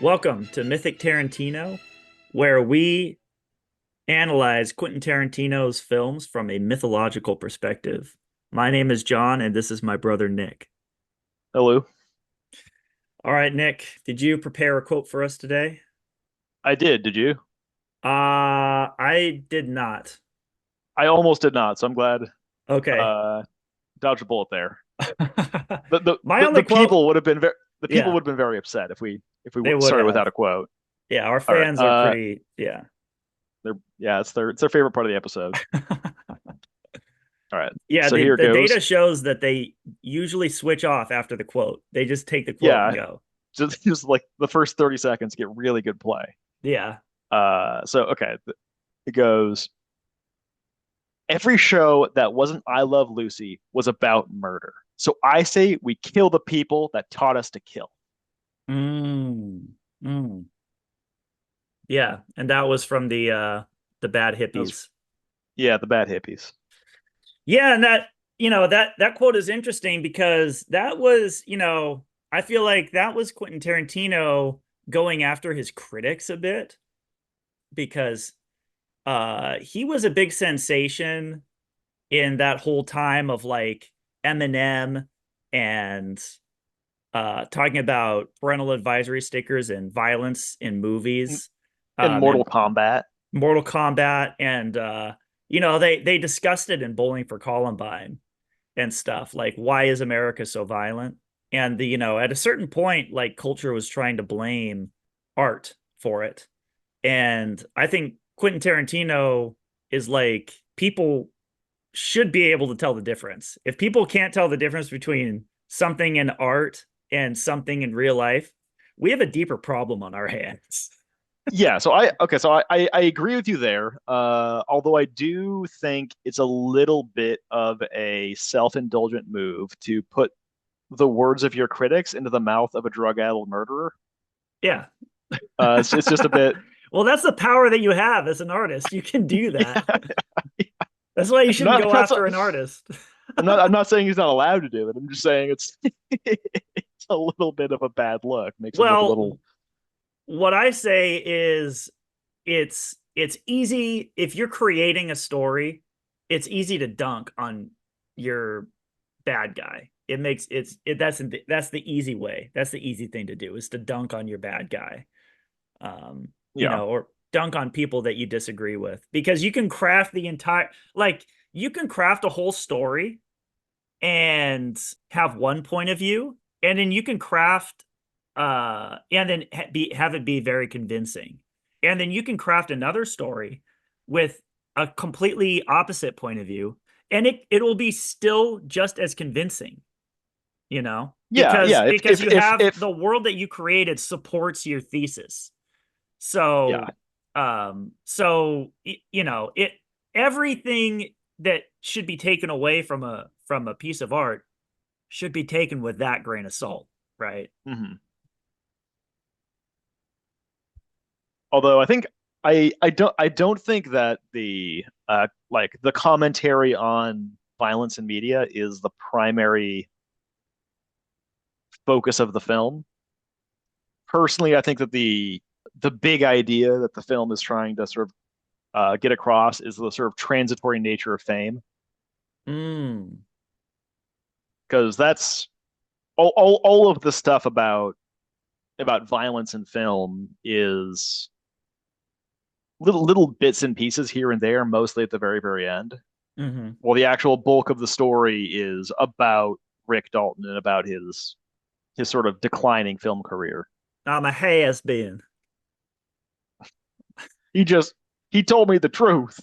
Welcome to Mythic Tarantino, where we analyze Quentin Tarantino's films from a mythological perspective. My name is John, and this is my brother Nick. Hello. All right, Nick, did you prepare a quote for us today? I did. Did you? I did not. I almost did not, so I'm glad Okay. uh dodged a bullet there. The the My the, only the quote, people would have been the people yeah, would have been very upset if we they would started have. without a quote. Yeah, our All right. fans are pretty, yeah. It's their favorite part of the episode. All right. Yeah, So the, here the goes. data shows that they usually switch off after the quote. They just take the quote and Yeah, go. just like the first 30 seconds get really good play. Yeah. So okay, it goes. Every show that wasn't I Love Lucy was about murder. So I say we kill the people that taught us to kill. Mm, mm. Yeah, and that was from the Bad That was Hippies. Yeah, the bad hippies. Yeah, and that quote is interesting because that was, I feel like that was Quentin Tarantino going after his critics a bit because he was a big sensation in that whole time of like Eminem and talking about parental advisory stickers and violence in movies. In And Mortal Kombat. Mortal Kombat, and they discussed it in Bowling for Columbine and stuff. Like, why is America so violent? And at a certain point, like culture was trying to blame art for it. And I think Quentin Tarantino is like people should be able to tell the difference. If people can't tell the difference between something in art and something in real life, we have a deeper problem on our hands. Yeah, so I agree with you there. Although I do think it's a little bit of a self-indulgent move to put the words of your critics into the mouth of a drug-addled murderer. Yeah. It's just a bit. Well, that's the power that you have as an artist. You can do that. That's why you I'm shouldn't not, go I'm not, after an artist. I'm not saying he's not allowed to do it. I'm just saying it's a little bit of a bad look. Makes him look a Well, little. what I say is it's easy if you're creating a story, it's easy to dunk on your bad guy. It makes it's it that's the easy way. That's the easy thing to do is to dunk on your bad guy. Yeah. Or dunk on people that you disagree with because you can craft the entire like you can craft a whole story and have one point of view, and then you can craft and then have it be very convincing. And then you can craft another story with a completely opposite point of view, and it will be still just as convincing, Yeah, because yeah. If because if you if have if the world that you created supports your thesis. Yeah. So it everything that should be taken away from a piece of art should be taken with that grain of salt, right? Mhm. Although I don't think that the commentary on violence in media is the primary focus of the film. Personally, I think that the big idea that the film is trying to sort of get across is the sort of transitory nature of fame, Mm. because that's all of the stuff about violence in film is little bits and pieces here and there, mostly at the very end. Hmm. Well, the actual bulk of the story is about Rick Dalton and about his sort of declining film career. I'm a has been. He just he told me the truth.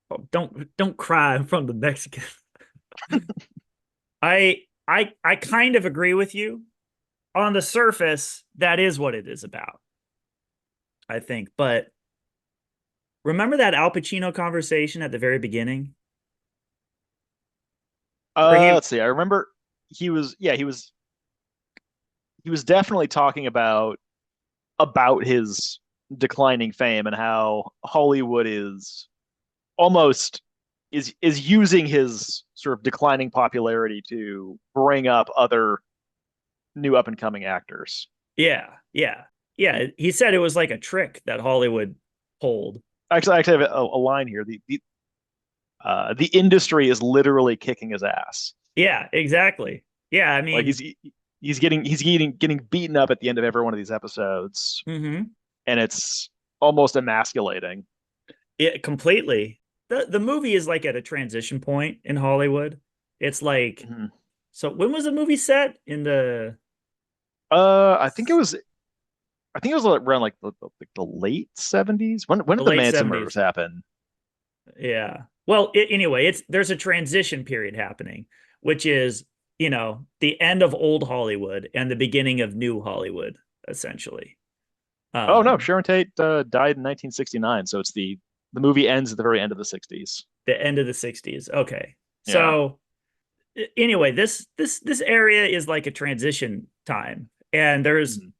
Oh, don't cry in front of the Mexican. I kind of agree with you. On the surface, that is what it is about, I think. But remember that Al Pacino conversation at the very beginning where he Let's see. I remember he was definitely talking about his declining fame and how Hollywood almost is using his sort of declining popularity to bring up other new up and coming actors. yeah. Yeah. Yeah. He said it was like a trick that Hollywood pulled. Actually, I have a line here. The industry is literally kicking his ass. Yeah, exactly. Yeah, I Like mean, he's getting beaten up at the end of every one of these episodes, hmm and it's almost emasculating. it completely. The movie is like at a transition point in Hollywood. It's like, Mhm. so when was the movie set? In the I think it was. I think it was around like the late 70s. When the did the late Manson murders 70s. happen? Yeah. Well, anyway, it's there's a transition period happening, which is, the end of old Hollywood and the beginning of new Hollywood, essentially. Oh no, Um, Sharon Tate died in 1969, so it's the movie ends at the very end of the 60s. the end of the 60s. Okay. Yeah. So anyway, this area is like a transition time. And there's Mhm.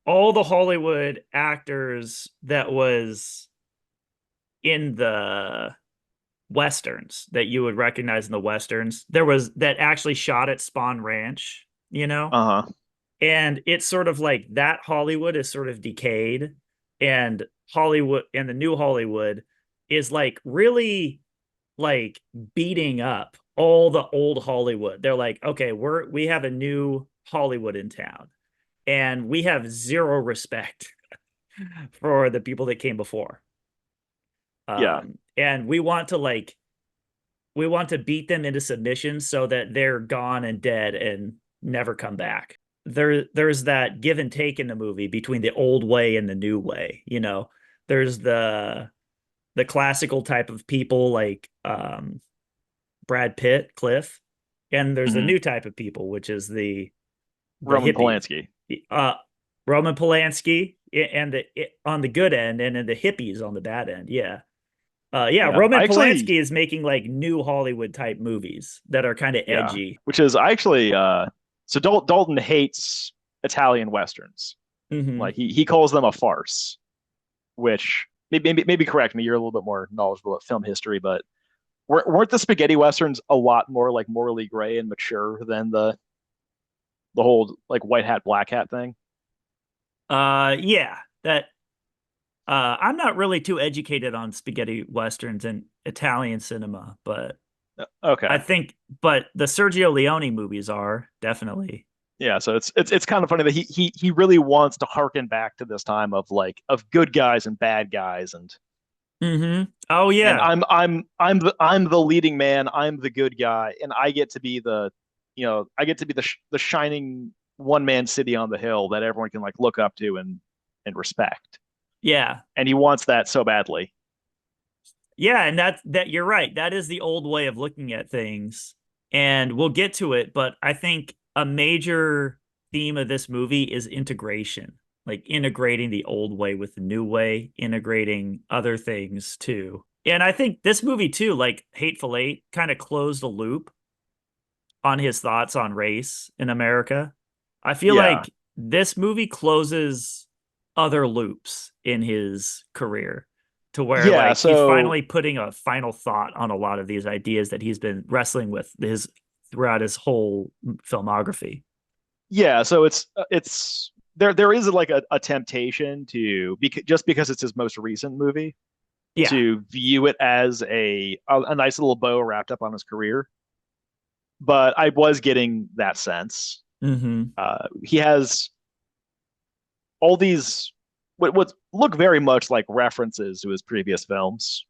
all the Hollywood actors that was in the westerns that you would recognize in the westerns. There was that actually shot at Spawn Ranch, Uh-huh. and it's sort of like that Hollywood is sort of decayed, and Hollywood and the new Hollywood is like really like beating up all the old Hollywood. They're like, okay, we have a new Hollywood in town, and we have zero respect for the people that came before. Yeah. And we want to beat them into submission so that they're gone and dead and never come back. There's that give and take in the movie between the old way and the new way. There's the classical type of people like Brad Pitt, Cliff, and there's the Hmm. new type of people, which is the Roman hippies. Polanski. Uh, Roman Polanski and on the good end, and then the hippies on the bad end. Yeah. Yeah, Yeah. Roman I actually Polanski is making like new Hollywood type movies that are kind of Yeah. edgy. Which is I actually so Dalton hates Italian westerns. Hmm Like he calls them a farce, which maybe correct me. You're a little bit more knowledgeable about film history, but weren't the spaghetti westerns a lot more like morally gray and mature than the whole like white hat black hat thing? Yeah, that I'm not really too educated on spaghetti westerns and Italian cinema, but I Okay. think, but the Sergio Leone movies are definitely. Yeah, so it's kind of funny that he really wants to harken back to this time of like of good guys and bad guys Oh and yeah, I'm the leading man, I'm the good guy, and I get to be I get to be the shining one man city on the hill that everyone can like look up to and respect. yeah, And he wants that so badly. yeah, and that you're right. That is the old way of looking at things, and we'll get to it. But I think a major theme of this movie is integration, like integrating the old way with the new way, integrating other things too. And I think this movie too, like Hateful Eight, kind of closed a loop on his thoughts on race in America. I feel Yeah. like this movie closes other loops in his career to where Yeah, like he's so finally putting a final thought on a lot of these ideas that he's been wrestling with his throughout his whole filmography. yeah, so it's there is like a temptation to just because it's his most recent movie Yeah. to view it as a nice little bow wrapped up on his career. But I was getting that sense. Mm-hmm. He has all these what look very much like references to his previous films.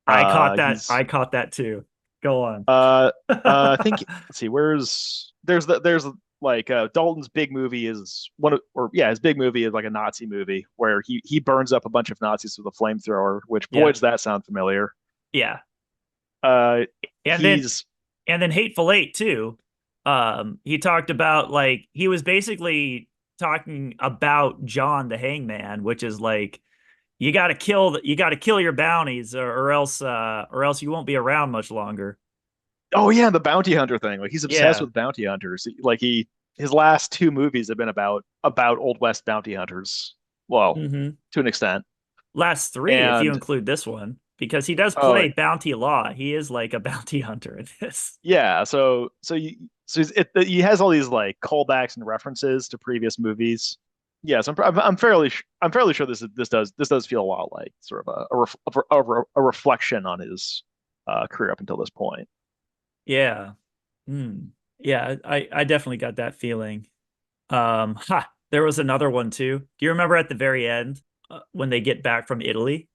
I caught that. He's I caught that too. Go on. uh I think let's see, there's like Dalton's big movie is his big movie is like a Nazi movie where he burns up a bunch of Nazis with a flamethrower, which boy Yeah. does that sound familiar. Yeah. Uh And then he's and then Hateful Eight too. He talked about like he was basically talking about John the Hangman, which is like you got to kill your bounties or else you won't be around much longer. Oh yeah, the bounty hunter thing. Like he's obsessed Yeah. with bounty hunters. Like his last two movies have been about Old West bounty hunters. Well, hmm to an extent. Last three, if you And include this one, because he does Oh play bounty law. He is like a bounty hunter in this. yeah, he has all these like callbacks and references to previous movies. Yes, I'm fairly sure this does feel a lot like sort of a reflection on his career up until this point. Yeah. Hmm. Yeah, I definitely got that feeling. There was another one too. Do you remember at the very end when they get back from Italy?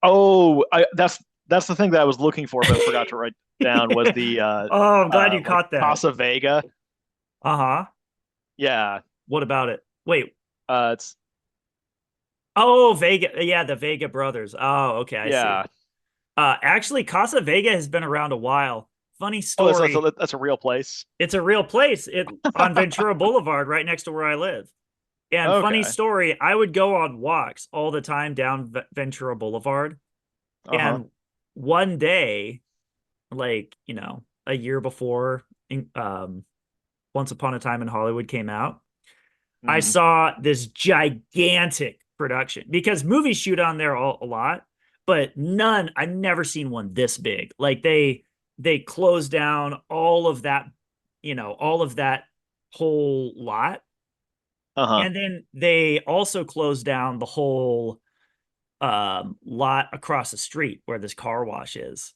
Oh, that's the thing that I was looking for, but forgot to write down was the Oh, I'm glad you like caught that. Casa Vega. Uh-huh. Yeah, What about it? Wait. it's Oh, Vega. Yeah, the Vega brothers. Oh, okay, I see. yeah. Actually, Casa Vega has been around a while. Funny Oh, story. that's a real place. It's a real place. It on Ventura Boulevard, right next to where I live. And funny Okay. story, I would go on walks all the time down Ventura Boulevard. Uh-huh. And one day, like, a year before Once Upon a Time in Hollywood came out, I Hmm. saw this gigantic production because movies shoot on there a lot, but none, I've never seen one this big. Like they closed down all of that whole lot. Uh-huh. And then they also closed down the whole lot across the street where this car wash is.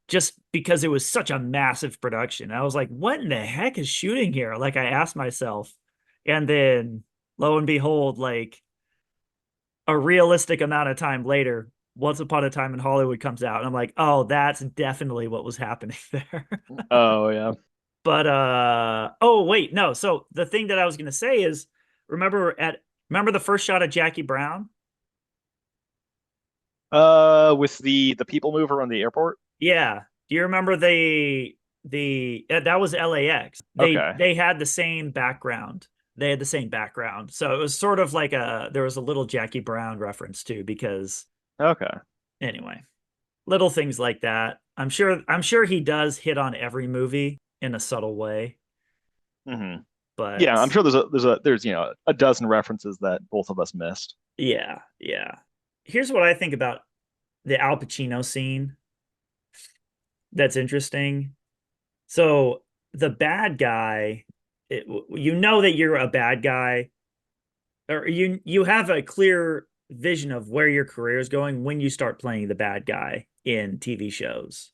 Just because it was such a massive production. I was like, what in the heck is shooting here? Like, I asked myself. And then lo and behold, like a realistic amount of time later, Once Upon a Time in Hollywood comes out. And I'm like, oh, that's definitely what was happening there. Oh yeah. But oh wait, no. So the thing that I was gonna say is remember the first shot of Jackie Brown? With the people mover on the airport. Yeah. Do you remember the that was LAX. Okay. They had the same background. They had the same background. So it was sort of like there was a little Jackie Brown reference too, because Okay. anyway, little things like that. I'm sure he does hit on every movie in a subtle way, Hmm. Yeah, I'm but sure there's a dozen references that both of us missed. yeah, yeah. Here's what I think about the Al Pacino scene that's interesting. So the bad guy, you know that you're a bad guy, or you have a clear vision of where your career is going when you start playing the bad guy in TV shows.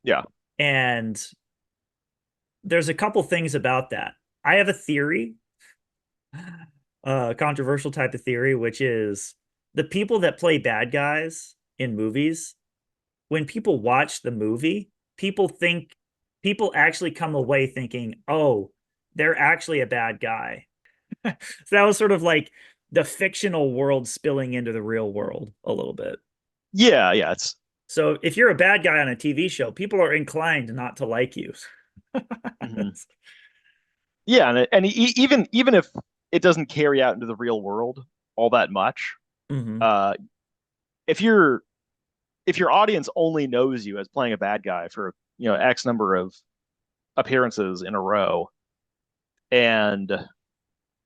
Yeah. And there's a couple things about that. I have a theory, a controversial type of theory, which is the people that play bad guys in movies, when people watch the movie, people actually come away thinking, oh, they're actually a bad guy. So that was sort of like the fictional world spilling into the real world a little bit. Yeah, yeah, it's So if you're a bad guy on a TV show, people are inclined not to like you. mhm. Yeah, even if it doesn't carry out into the real world all that much, Hmm. uh, if you're if your audience only knows you as playing a bad guy for X number of appearances in a row, and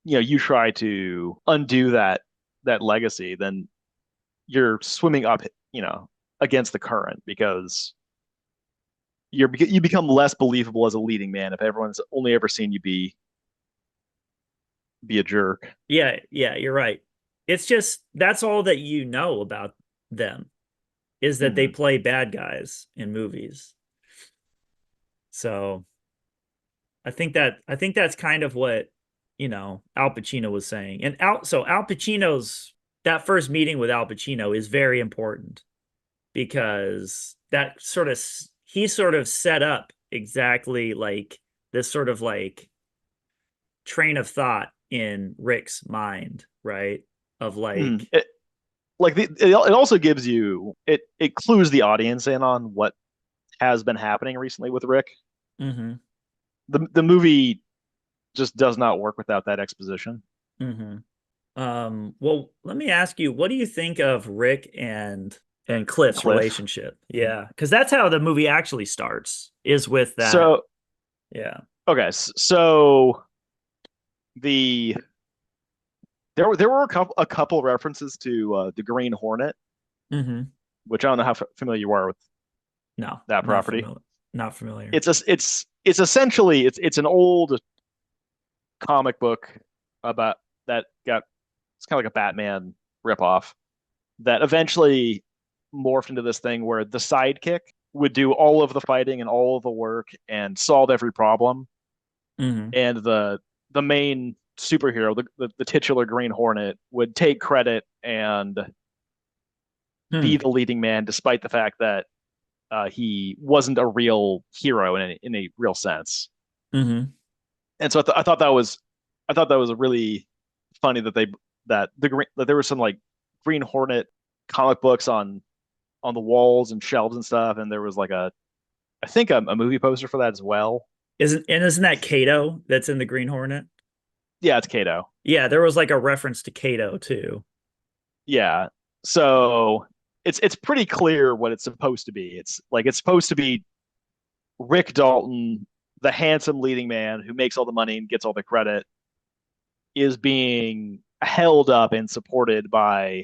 you try to undo that legacy, then you're swimming up against the current because you become less believable as a leading man if everyone's only ever seen you be a jerk. Yeah, yeah, you're right. It's just that's all that you know about them is that they Hmm. play bad guys in movies. So I think that's kind of what, Al Pacino was saying. And Al Pacino's that first meeting with Al Pacino is very important because he sort of set up exactly like this sort of like train of thought in Rick's mind, right? Of Hmm. like, It also gives it clues the audience in on what has been happening recently with Rick. mm-hmm, The movie just does not work without that exposition. mm-hmm. Well, let me ask you, what do you think of Rick and Cliff's Cliff. relationship? Yeah, because that's how the movie actually starts, is with that. So Yeah. okay, so the there were a couple references to the Green Hornet. Mm-hmm. which I don't know how familiar you are with No, that not property. familiar. Not familiar. It's essentially it's an old comic book about that got it's kind of like a Batman ripoff that eventually morphed into this thing where the sidekick would do all of the fighting and all of the work and solve every problem, Hmm. and the main superhero, the titular Green Hornet, would take credit and be Hmm. the leading man, despite the fact that he wasn't a real hero in a real sense. Hmm. And so I thought that was really funny that there was some like Green Hornet comic books on the walls and shelves and stuff, and there was like a I think a movie poster for that as well. Isn't that Kato that's in the Green Hornet? Yeah, it's Kato. Yeah, there was like a reference to Kato too. Yeah, so it's pretty clear what it's supposed to be. It's supposed to be Rick Dalton, the handsome leading man who makes all the money and gets all the credit, is being held up and supported by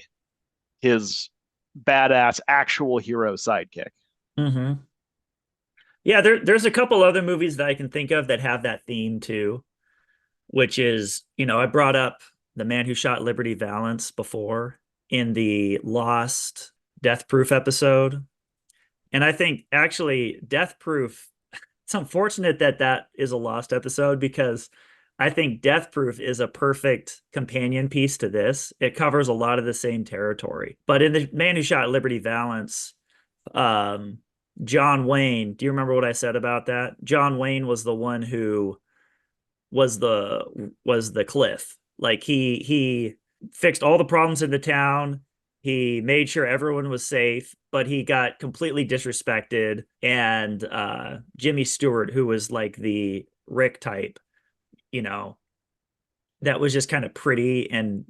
his badass actual hero sidekick. Hmm. Yeah, there's a couple other movies that I can think of that have that theme too, which is, I brought up The Man Who Shot Liberty Valance before in the Lost Death Proof episode. And I think actually Death Proof, it's unfortunate that that is a lost episode because I think Death Proof is a perfect companion piece to this. It covers a lot of the same territory. But in The Man Who Shot Liberty Valance, um, John Wayne, do you remember what I said about that? John Wayne was the one who was the cliff. Like he fixed all the problems in the town. He made sure everyone was safe, but he got completely disrespected. And Jimmy Stewart, who was like the Rick type, you know, that was just kind of pretty and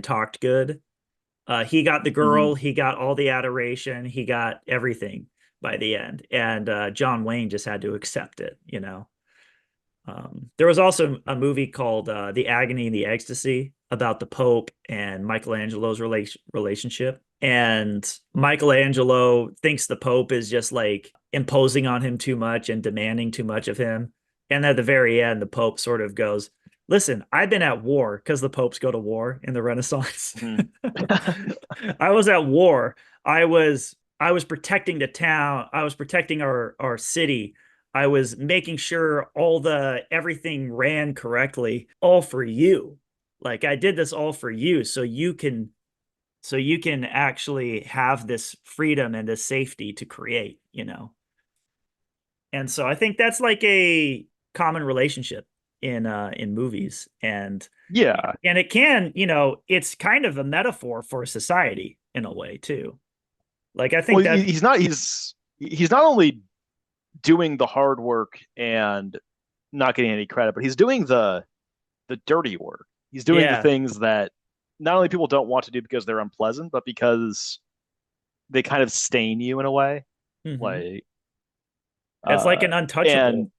talked good. He got the Mm-hmm. girl, he got all the adoration, he got everything by the end. And John Wayne just had to accept it. There was also a movie called The Agony and the Ecstasy about the Pope and Michelangelo's relationship. And Michelangelo thinks the Pope is just like imposing on him too much and demanding too much of him. And at the very end, the Pope sort of goes, "Listen, I've been at war," because the popes go to war in the Renaissance. Mm-hmm. I was at war. I was protecting the town. I was protecting our city. I was making sure all the everything ran correctly, all for you. Like I did this all for you, so you can actually have this freedom and this safety to create. And so I think that's like a common relationship in movies, Yeah. and it's kind of a metaphor for society in a way too. Like I Well, think that he's not only doing the hard work and not getting any credit, but he's doing the dirty work. He's doing the yeah. things that not only people don't want to do because they're unpleasant, but because they kind of stain you in a way. Hmm. Like It's like an and untouchable.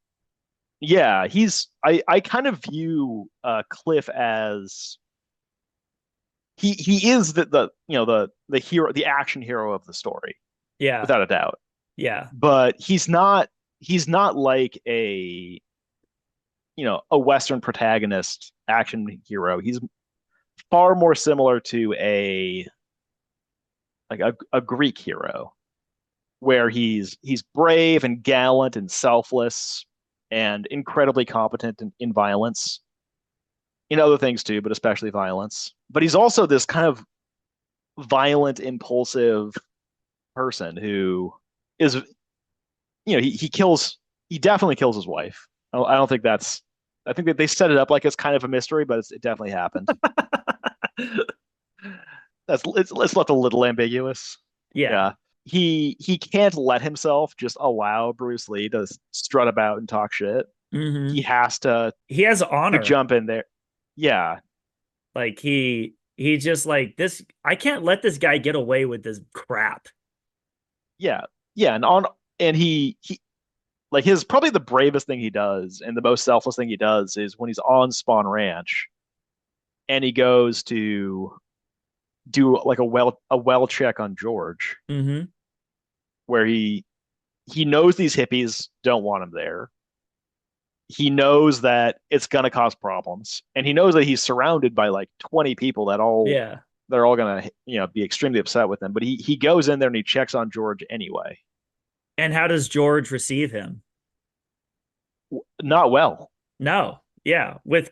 yeah, I kind of view Cliff as he is the hero, the action hero of the story, Yeah. without a doubt. Yeah. But he's not like a Western protagonist action hero. He's far more similar to a Greek hero, where he's brave and gallant and selfless and incredibly competent in violence, in other things too, but especially violence. But he's also this kind of violent, impulsive person who is, he definitely kills his wife. I don't think that's, I think that they set it up like it's kind of a mystery, but it definitely happened. Let's let a little ambiguous. Yeah. Yeah. He can't let himself just allow Bruce Lee to strut about and talk shit. Hmm. He has He has to honor. jump in there. Yeah. Like he just like this. I can't let this guy get away with this crap. Yeah. Yeah. And he like his probably the bravest thing he does and the most selfless thing he does is when he's on Spawn Ranch and he goes to do like a well check on George. Hmm. where he knows these hippies don't want him there. He knows that it's gonna cause problems, and he knows that he's surrounded by like 20 people Yeah. they're all gonna be extremely upset with him. But he goes in there and he checks on George anyway. And how does George receive him? Not well. No. Yeah. With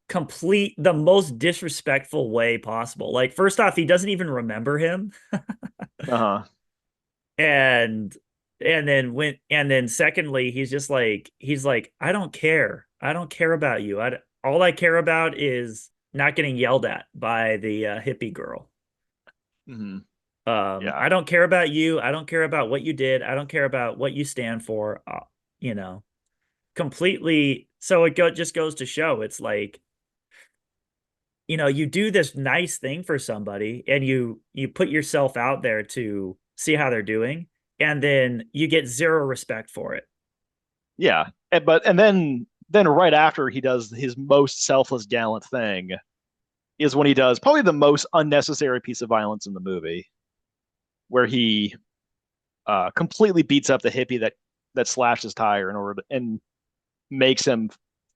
complete the most disrespectful way possible. Like first off, he doesn't even remember him. Uh-huh. And and then secondly, he's like, I don't care. I don't care about you. All I care about is not getting yelled at by the hippie girl. Hmm. Yeah. I don't care about you. I don't care about what you did. I don't care about what you stand for. You know, completely. So just goes to show it's like, you do this nice thing for somebody and you put yourself out there to see how they're doing, and then you get zero respect for it. Yeah. And then right after he does his most selfless gallant thing is when he does probably the most unnecessary piece of violence in the movie, where he completely beats up the hippie that slashed his tire in order to, and makes him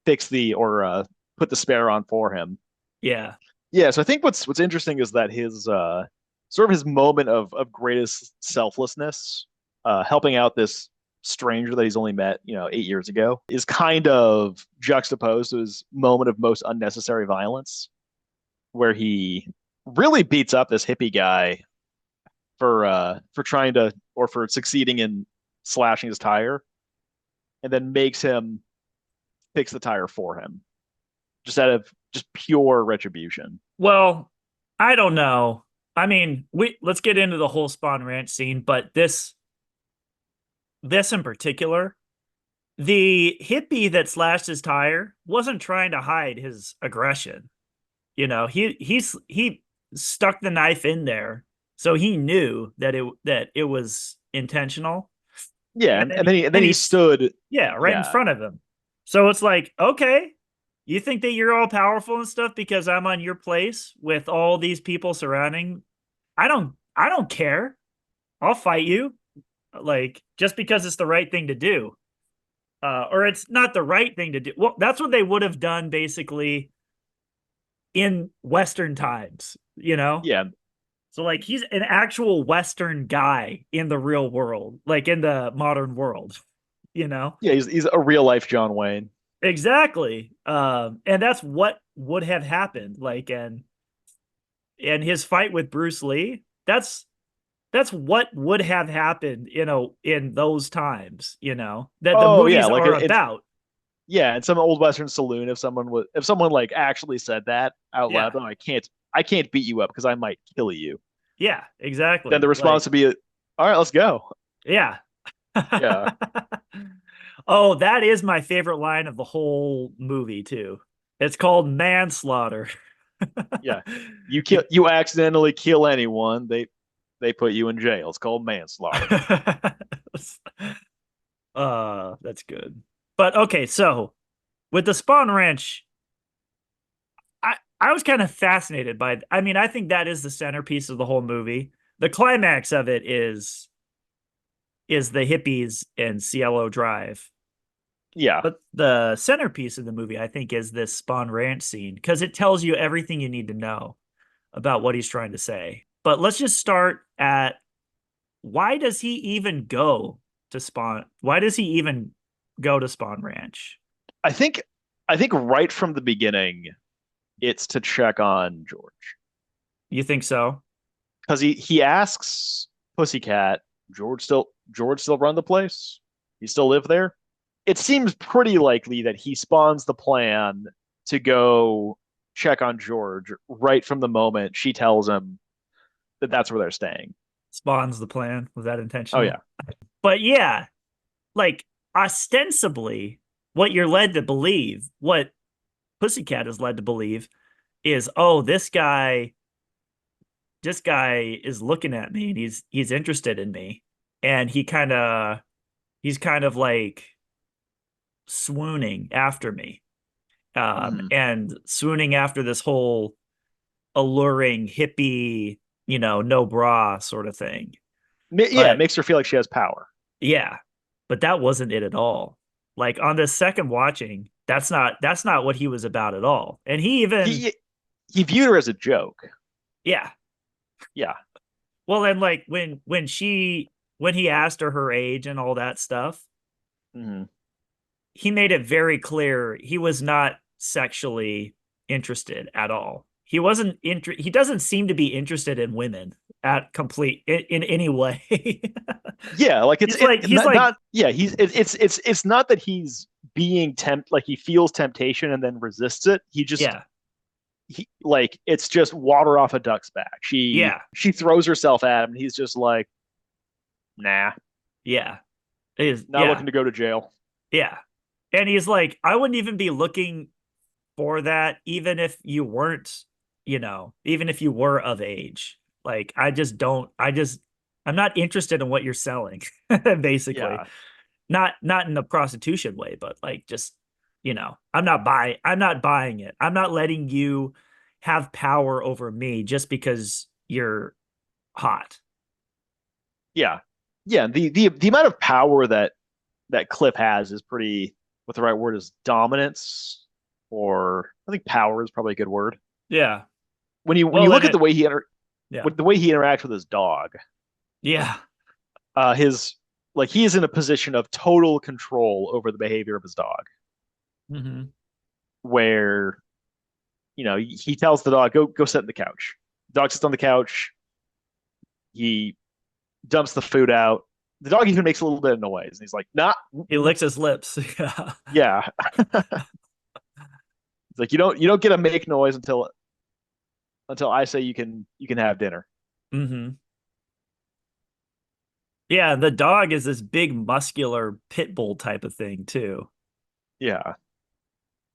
fix the or put the spare on for him. Yeah. Yeah, so I think what's interesting is that his sort of his moment of greatest selflessness, helping out this stranger that he's only met 8 years ago, is kind of juxtaposed to his moment of most unnecessary violence, where he really beats up this hippie guy for trying to or for succeeding in slashing his tire, and then makes him fix the tire for him, just out of just pure retribution. Well, I don't know. I mean, we let's get into the whole Spawn Ranch scene, but this in particular, the hippie that slashed his tire wasn't trying to hide his aggression. He stuck the knife in there, so he knew that it was intentional. Yeah, And then and then he stood. yeah, right in Yeah, front of him. So it's like, okay, you think that you're all powerful and stuff because I'm on your place with all these people surrounding. I don't care. I'll fight you. Like just because it's the right thing to do. Or it's not the right thing to do. Well, that's what they would have done basically in Western times, you know? yeah, So like he's an actual Western guy in the real world, like in the modern world, you know? yeah. He's a real life John Wayne. Exactly. And that's what would have happened. Like, and his fight with Bruce Lee, that's what would have happened, in those times, that the Oh yeah, movies like are it's about. yeah, in some old Western saloon, if someone like actually said that out loud, Yeah. oh, I can't beat you up because I might kill you. Yeah, Then the exactly. response Like, would be, all right, let's go. yeah. Yeah, Oh, that is my favorite line of the whole movie, too. It's called manslaughter. yeah. You accidentally kill anyone, they put you in jail. It's called manslaughter. That's good. But okay, so with the Spawn Ranch, I was kind of fascinated by I mean, I think that is the centerpiece of the whole movie. The climax of it is the hippies in Cielo Drive. Yeah. But the centerpiece of the movie, I think, is this Spawn Ranch scene because it tells you everything you need to know about what he's trying to say. But let's just start at why does he even go to Spawn? Why does he even go to Spawn Ranch? I think I think right from the beginning, it's to check on George. You think so? Because he asks Pussycat, George still run the place? He still live there? It seems pretty likely that he spawns the plan to go check on George right from the moment she tells him that that's where they're staying. Spawn's the plan. Was that Oh intentional? yeah. But yeah, like ostensibly, what you're led to believe, what Pussycat is led to believe, is oh, this guy is looking at me and he's interested in me, and he's kind of like swooning after me, Mm-hmm. and swooning after this whole alluring hippie, no bra sort of thing. Yeah, it But makes her feel like she has power. yeah, but that wasn't it at all. Like on the second watching, that's not what he was about at all. And he even He he viewed her as a joke. yeah. Yeah. Well, and like when he asked her age and all that stuff, Hmm. he made it very clear he was not sexually interested at all. He doesn't seem to be interested in women at complete in any way. Yeah, like he's like he's not, like not yeah, it's not that he's being like he feels temptation and then resists it. yeah. He like it's just water off a duck's back. Yeah. She throws herself at him and he's just like, "Nah, Yeah. Is not yeah. looking to go to jail." Yeah. And he's like, I wouldn't even be looking for that, even if you weren't, even if you were of age. Like, I'm not interested in what you're selling, basically. Yeah. Not in the prostitution way, but like just, I'm not buying it. I'm not letting you have power over me just because you're hot. Yeah. Yeah, the amount of power that Cliff has is pretty, what the right word is, dominance, or I think power is probably a good word. Yeah. When you Well, look then at yeah. the way he interacts with his dog, Yeah. his like he is in a position of total control over the behavior of his dog, Hmm. where he tells the dog, go sit on the couch. The dog sits on the couch. He dumps the food out. The dog even makes a little bit of noise, and he's like, "Nah, He licks his lips. Yeah. yeah." It's like you don't get to make noise until I say you can have dinner. Hmm. Yeah, the dog is this big muscular pit bull type of thing too. Yeah,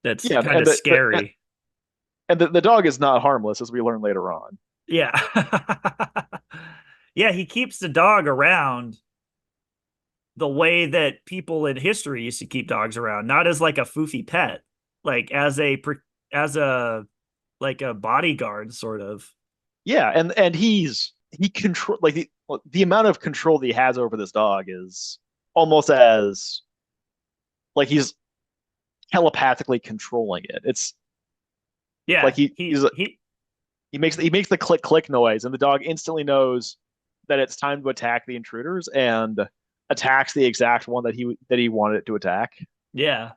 That's yeah, kind of scary. the dog is not harmless, as we learn later on. Yeah. Yeah, he keeps the dog around the way that people in history used to keep dogs around, not as like a foofy pet, like as a like a bodyguard sort of. Yeah, and he control like the amount of control that he has over this dog is almost as like he's telepathically controlling it. It's like Yeah, he he makes the click click noise, and the dog instantly knows that it's time to attack the intruders and attacks the exact one that he wanted it to attack. yeah. Yeah,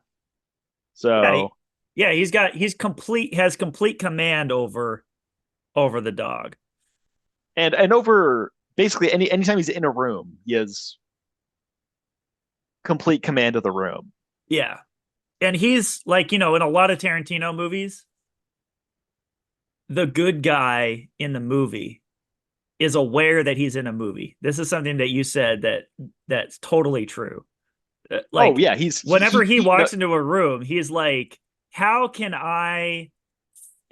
So yeah, has complete command over the dog. and over basically anytime he's in a room, he has complete command of the room. Yeah. And he's like, in a lot of Tarantino movies, the good guy in the movie is aware that he's in a movie. This is something that you said that's totally true. Oh Like yeah, whenever he he no, walks into a room, he's like, how can I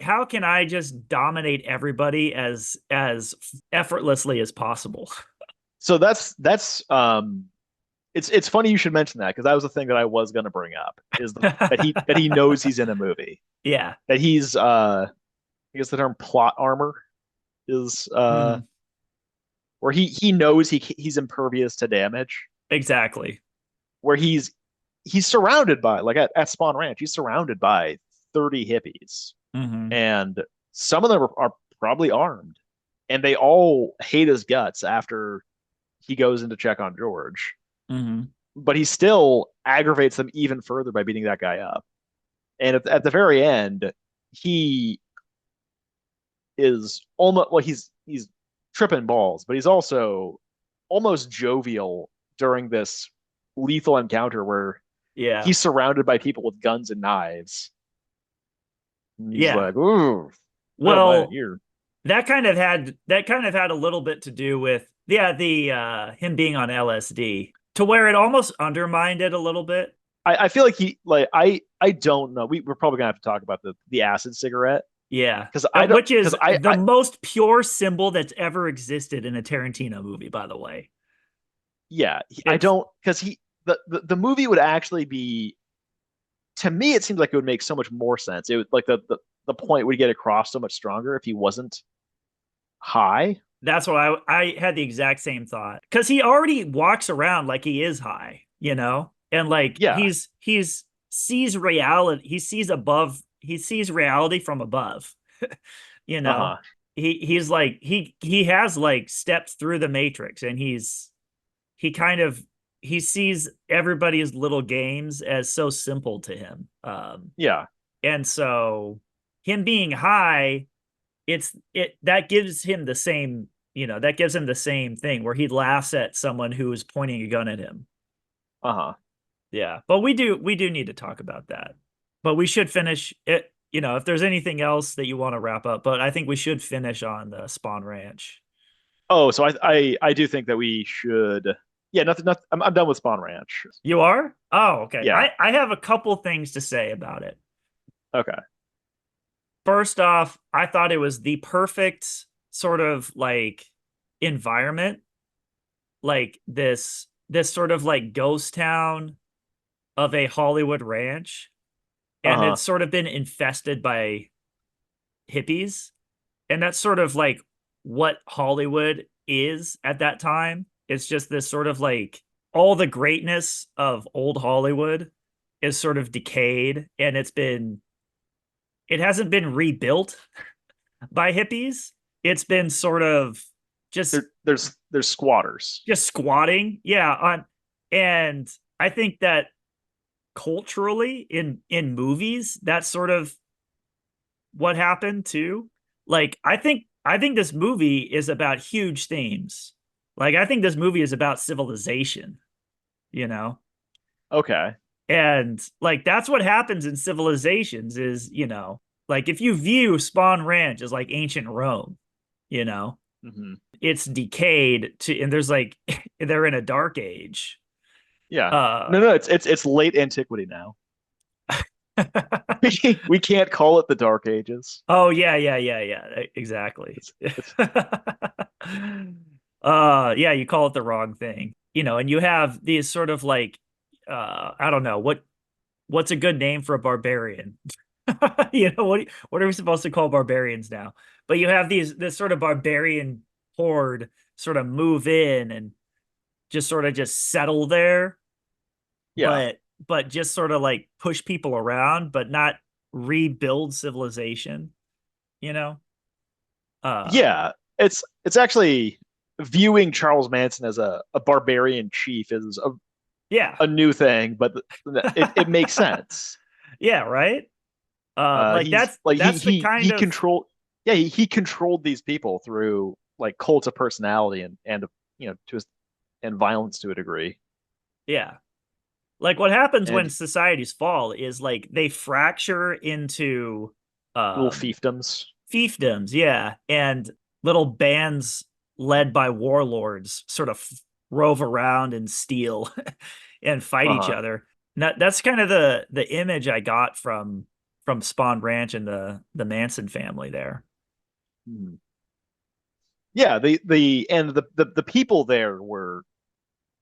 how can I just dominate everybody as effortlessly as possible? so that's it's funny you should mention that, because that was the thing that I was going to bring up, is that he knows he's in a movie, Yeah. that he's I guess the term plot armor is Mhm. where he knows he's impervious to damage, Exactly. where he's surrounded by, like at Spawn Ranch, he's surrounded by 30 hippies, Hmm. and some of them are probably armed, and they all hate his guts after he goes in to check on George, Hmm. but he still aggravates them even further by beating that guy up. And at the very end, he is almost, well, he's tripping balls, but he's also almost jovial during this lethal encounter where Yeah. he's surrounded by people with guns and knives. And he's Yeah. like, "Ooh, oh man, Well, you're." that kind of had a little bit to do with the him being on LSD to where it almost undermined it a little bit. I feel like I don't know. We're probably gonna have to talk about the acid cigarette, Yeah. because I don't Which is because the most pure symbol that's ever existed in a Tarantino movie, by the way. yeah, I It's don't, because the movie would actually be, to me it seems like it would make so much more sense. It would, like the point would get across so much stronger if he wasn't high. That's what I had the exact same thought because he already walks around like he is high, and like Yeah. he's sees reality. He sees reality from above. you know Uh-huh. he's like he has like stepped through the matrix, and he kind of he sees everybody's little games as so simple to him. Yeah. And so him being high, it that gives him the same, that gives him the same thing where he laughs at someone who is pointing a gun at him. Uh-huh. Yeah, but we do need to talk about that. But we should finish it, if there's anything else that you want to wrap up, but I think we should finish on the Spawn Ranch. Oh, so I do think that we should. Yeah, nothing. I'm done with Spawn Ranch. You are? Oh, okay. Yeah. I have a couple things to say about it. Okay. First off, I thought it was the perfect sort of like environment, like this sort of like ghost town of a Hollywood ranch, and Uh-huh. it's sort of been infested by hippies, and that's sort of like what Hollywood is at that time. It's just this sort of like all the greatness of old Hollywood is sort of decayed, and it hasn't been rebuilt by hippies. It's been sort of just There's squatters. just squatting. Yeah, on and I think that culturally in movies, that's sort of what happened too. Like I think this movie is about huge themes. Like I think this movie is about civilization, you know? Okay. And like that's what happens in civilizations is, like if you view Spawn Ranch as like ancient Rome, you know, Hmm. it's decayed to and there's like they're in a dark age. Yeah. Uh No, it's late antiquity now. We can't call it the Dark Ages. Oh yeah, yeah, yeah, yeah. Exactly. It's Yeah, you call it the wrong thing. And you have these sort of like I don't know, what's a good name for a barbarian? What are we supposed to call barbarians now? But you have this sort of barbarian horde sort of move in and just sort of just settle there, yeah. but just sort of like push people around, but not rebuild civilization, you know? Um, Yeah. It's actually viewing Charles Manson as a barbarian chief is yeah. a new thing, but it makes sense. Yeah, right? Like He's that's like that's the kind he of controlled yeah, he controlled these people through like cult of personality and to and violence to a degree. yeah. Like what happens when And societies fall is like they fracture into little um fiefdoms. fiefdoms, yeah, and little bands led by warlords sort of rove around and steal and fight each Uh-huh. other. That's kind of the image I got from Spawn Ranch and the Manson family there. Mhm. Yeah, the people there were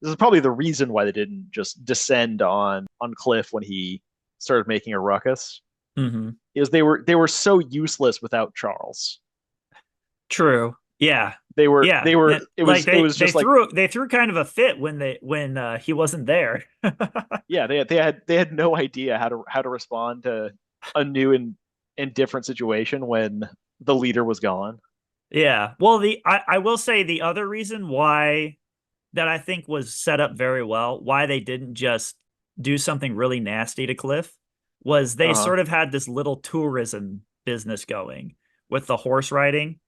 this is probably the reason why they didn't just descend on Cliff when he started making a ruckus. Hmm. Is they were so useless without Charles. True. Yeah. They Yeah. were And like it they was they just like threw kind of a fit when he wasn't there. yeah, they had no idea how to respond to a new and different situation when the leader was gone. Yeah. Well, I will say the other reason why that I think was set up very well, why they didn't just do something really nasty to Cliff, was they Uh-huh. sort of had this little tourism business going with the horse riding.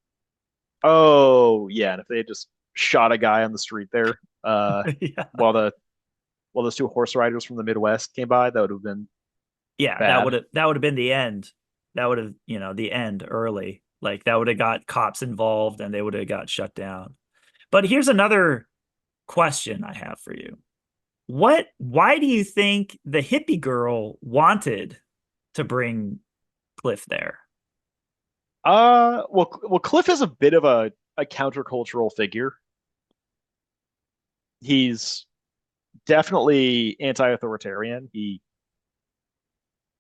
Oh, yeah, and if they had just shot a guy on the street there, Yeah. while those two horse riders from the Midwest came by, that would have been Yeah, bad. that would have been the end. That would have, the end early. Like that would have got cops involved and they would have got shut down. But here's another question I have for you. Why do you think the hippie girl wanted to bring Cliff there? Well, Cliff is a bit of a countercultural figure. He's definitely anti-authoritarian. He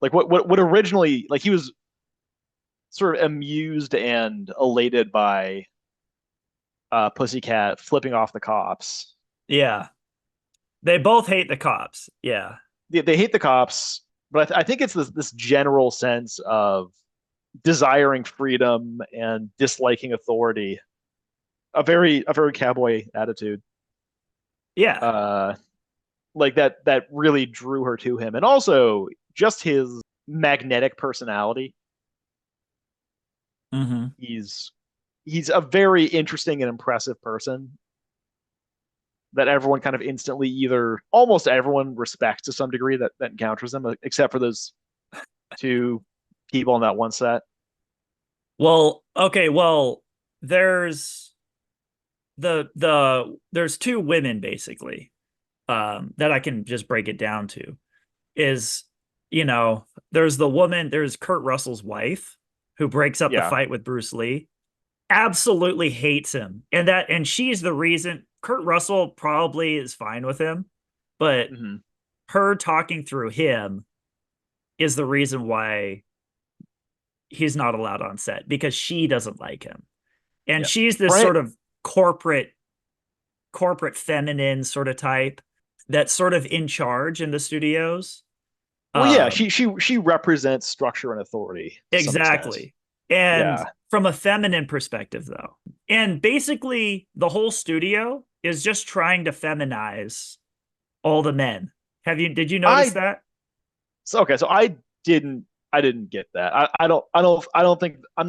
like what originally like he was sort of amused and elated by Pussycat flipping off the cops. Yeah. They both hate the cops. Yeah. They hate the cops, but I think it's this general sense of desiring freedom and disliking authority. A very cowboy attitude. Yeah. Uh, like that really drew her to him, and also just his magnetic personality. Hmm. He's he's a very interesting and impressive person that everyone kind of instantly, either almost everyone respects to some degree that encounters them, except for those two people in that one set. Well, okay, well, there's there's two women basically that I can just break it down to is, there's the woman, there's Kurt Russell's wife who breaks up the Yeah. fight with Bruce Lee, absolutely hates him. And she's the reason. Kurt Russell probably is fine with him, but Mm-hmm. her talking through him is the reason why he's not allowed on set because she doesn't like him. And Yeah. she's this Brian. sort of corporate feminine sort of type that's sort of in charge in the studios. Well, yeah, Um, she represents structure and authority to some extent. exactly. And Yeah. from a feminine perspective, though, and basically the whole studio is just trying to feminize all the men. Did you notice I that? so okay, so I didn't get that. I don't think I'm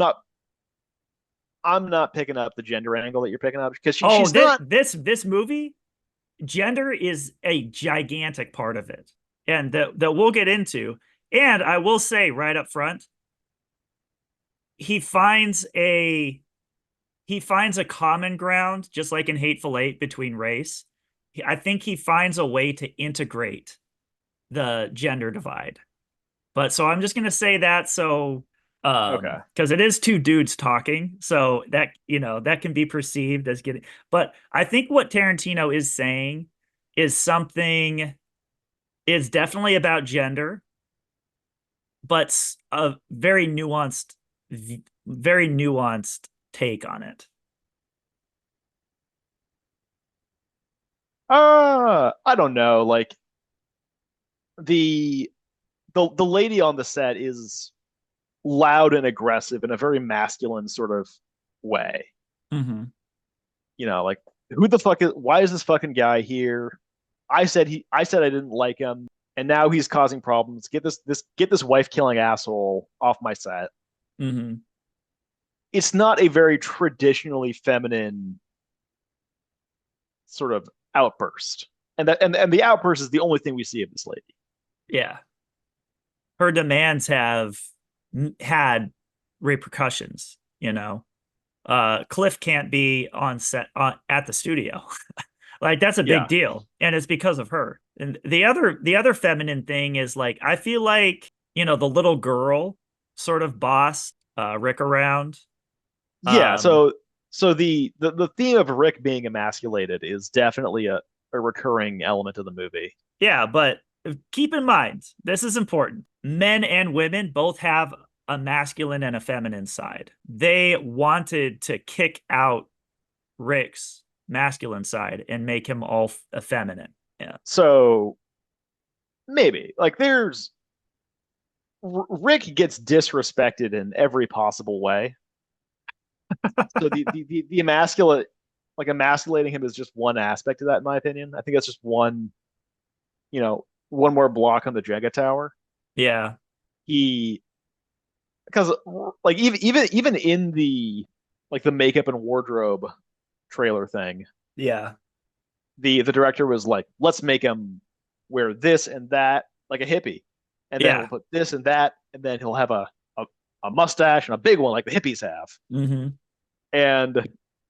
not picking up the gender angle that you're picking up because Oh, she's not. this movie, gender is a gigantic part of it, and that we'll get into. And I will say right up front, he finds a he finds a common ground, just like in Hateful Eight, between race. I think he finds a way to integrate the gender divide. But so I'm just gonna say that so Okay. because it is two dudes talking, so that can be perceived as getting. But I think what Tarantino is saying is something is definitely about gender, but a very nuanced take on it. I don't know. Like the the lady on the set is loud and aggressive in a very masculine sort of way. Mm-hmm. Like who the fuck is? Why is this fucking guy here? I said I didn't like him, and now he's causing problems. Get this wife killing asshole off my set. Mm-hmm. It's not a very traditionally feminine sort of outburst, and the outburst is the only thing we see of this lady. Yeah. Her demands have had repercussions, Cliff can't be on set at the studio. Like that's a big Yeah, deal, and it's because of her. And the other feminine thing is like I feel like, the little girl sort of bossed Rick around. yeah. Um, So the theme of Rick being emasculated is definitely a recurring element of the movie. yeah, but keep in mind, this is important. Men and women both have a masculine and a feminine side. They wanted to kick out Rick's masculine side and make him all feminine. Yeah. So maybe like there's Rick gets disrespected in every possible way. So the emasculate like emasculating him is just one aspect of that, in my opinion. I think that's just one more block on the Jenga tower. Yeah. He because like even in the like the makeup and wardrobe trailer thing, Yeah. the director was like, let's make him wear this and that like a hippie, and then we'll Yeah. put this and that, and then he'll have a mustache and a big one like the hippies have. Hmm. And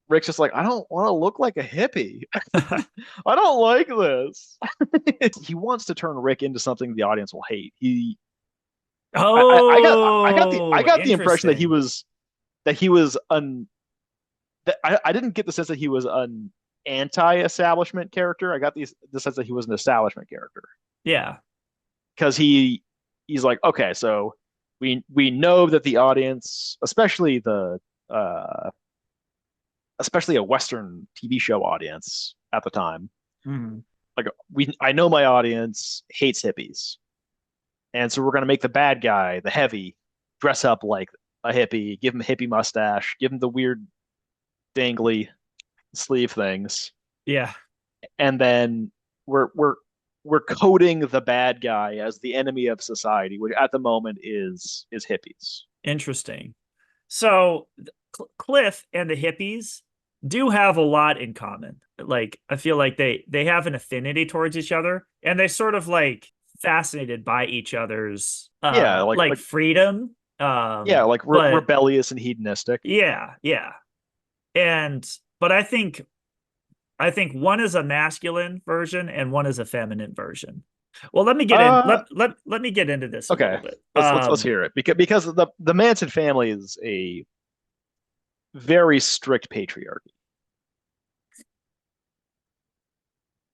Rick's just like, I don't want to look like a hippie. I don't like this. He wants to turn Rick into something the audience will hate. I Oh, got the impression that he interesting. was that he was un that I didn't get the sense that he was an anti-establishment character. I got the sense that he was an establishment character Yeah. because he's like, okay, so we know that the audience, especially uh especially a Western TV show audience at the time. Mhm. Like I know my audience hates hippies, and so we're gonna make the bad guy, the heavy, dress up like a hippie, give him a hippie mustache, give him the weird dangly sleeve things, Yeah, and then we're we're we're coding the bad guy as the enemy of society, which at the moment is hippies. interesting. So Cliff and the hippies do have a lot in common. Like I feel like they have an affinity towards each other, and they're sort of like fascinated by each other's Yeah, like freedom. yeah, like But rebellious and hedonistic. yeah, yeah. And but I think one is a masculine version and one is a feminine version. Well, let me get in Uh, let me get into this a okay, little bit. let's hear it because the Manson family is a very strict patriarchy.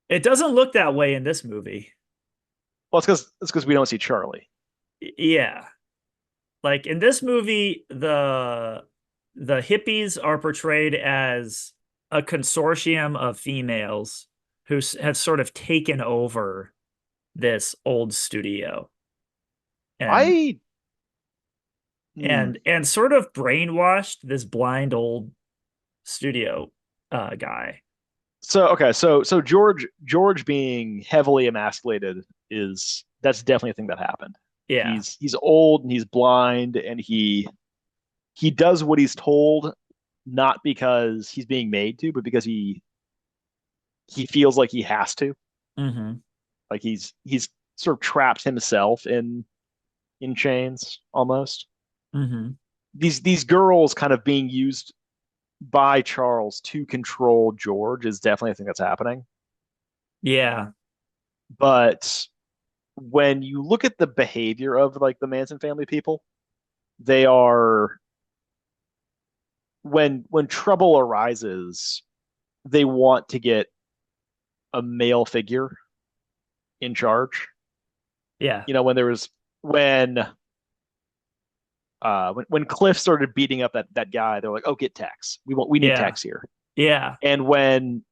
It doesn't look that way in this movie. Well, it's because we don't see Charlie. Yeah. Like in this movie, the hippies are portrayed as a consortium of females who have sort of taken over this old studio and I hmm. and sort of brainwashed this blind old studio guy. So okay, so George being heavily emasculated is that's definitely a thing that happened. Yeah. He's old and he's blind and he does what he's told, not because he's being made to, but because he feels like he has to. Hmm. Like he's sort of trapped himself in chains almost. Hmm. These girls kind of being used by Charles to control George is definitely a thing that's happening. Yeah. But when you look at the behavior of like the Manson family people, they are when trouble arises, they want to get a male figure in charge. Yeah. You know, when there was when Cliff started beating up that guy, they're like, "Oh, get Tex. We need Yeah. Tex here." Yeah. And when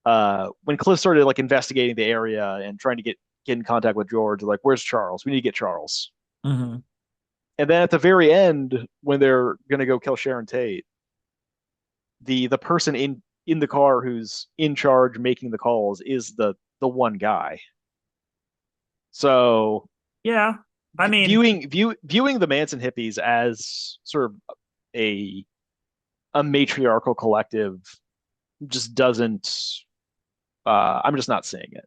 Cliff started like investigating the area and trying to get in contact with George, they're like, "Where's Charles? We need to get Charles." Hmm. And then at the very end, when they're gonna go kill Sharon Tate, the person in the car who's in charge making the calls is the one guy. So Yeah. I mean, viewing the Manson hippies as sort of a a matriarchal collective just doesn't. I'm just not seeing it.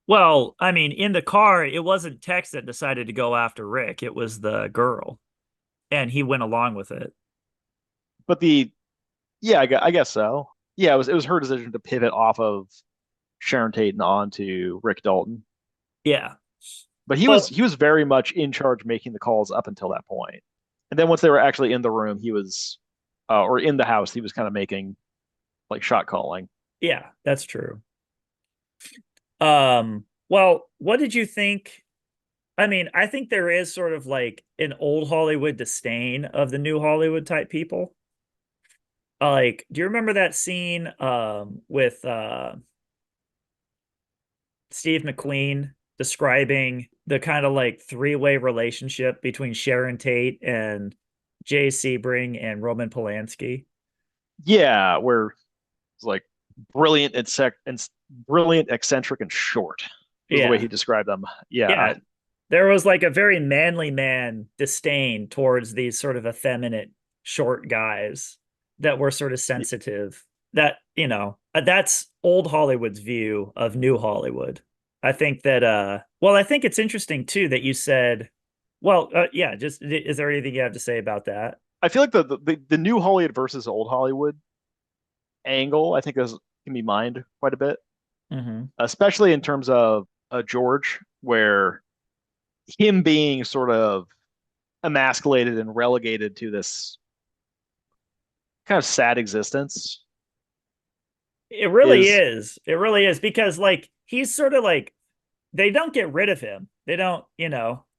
well, I mean, in the car, it wasn't Tex that decided to go after Rick. It was the girl, and he went along with it. But the yeah, I guess so. Yeah, it was her decision to pivot off of Sharon Tate and onto Rick Dalton. Yeah. But Well, he was very much in charge making the calls up until that point. And then once they were actually in the room, he was or in the house, he was kind of making like shot calling. yeah, that's true. Well, what did you think? I mean, I think there is sort of like an old Hollywood disdain of the new Hollywood type people. Like, do you remember that scene with Steve McQueen describing the kind of like three-way relationship between Sharon Tate and Jay Sebring and Roman Polanski? Yeah, where it's like brilliant and brilliant, eccentric, and short was the way he Yeah. described them. Yeah, Yeah. There was like a very manly man disdain towards these sort of effeminate short guys that were sort of sensitive. That, that's old Hollywood's view of new Hollywood. I think that well, I think it's interesting too that you said, well, yeah, just is there anything you have to say about that? I feel like the new Hollywood versus old Hollywood angle, I think is can be mined quite a bit, Hmm. especially in terms of George, where him being sort of emasculated and relegated to this kind of sad existence It really is is. It really is because like he's sort of like they don't get rid of him. They don't,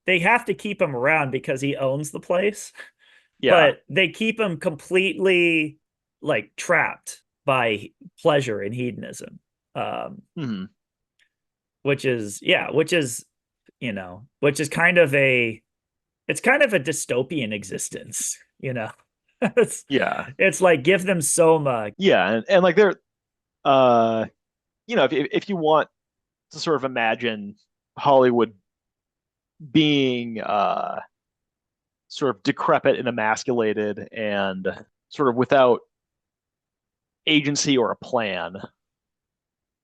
they have to keep him around because he owns the place, yeah. but they keep him completely. like trapped by pleasure and hedonism. Um, Hmm. which is yeah, which is kind of a it's kind of a dystopian existence, you know. it's Yeah, it's like give them so much. yeah, and like they're uh if you want to sort of imagine Hollywood being sort of decrepit and emasculated and sort of without agency or a plan,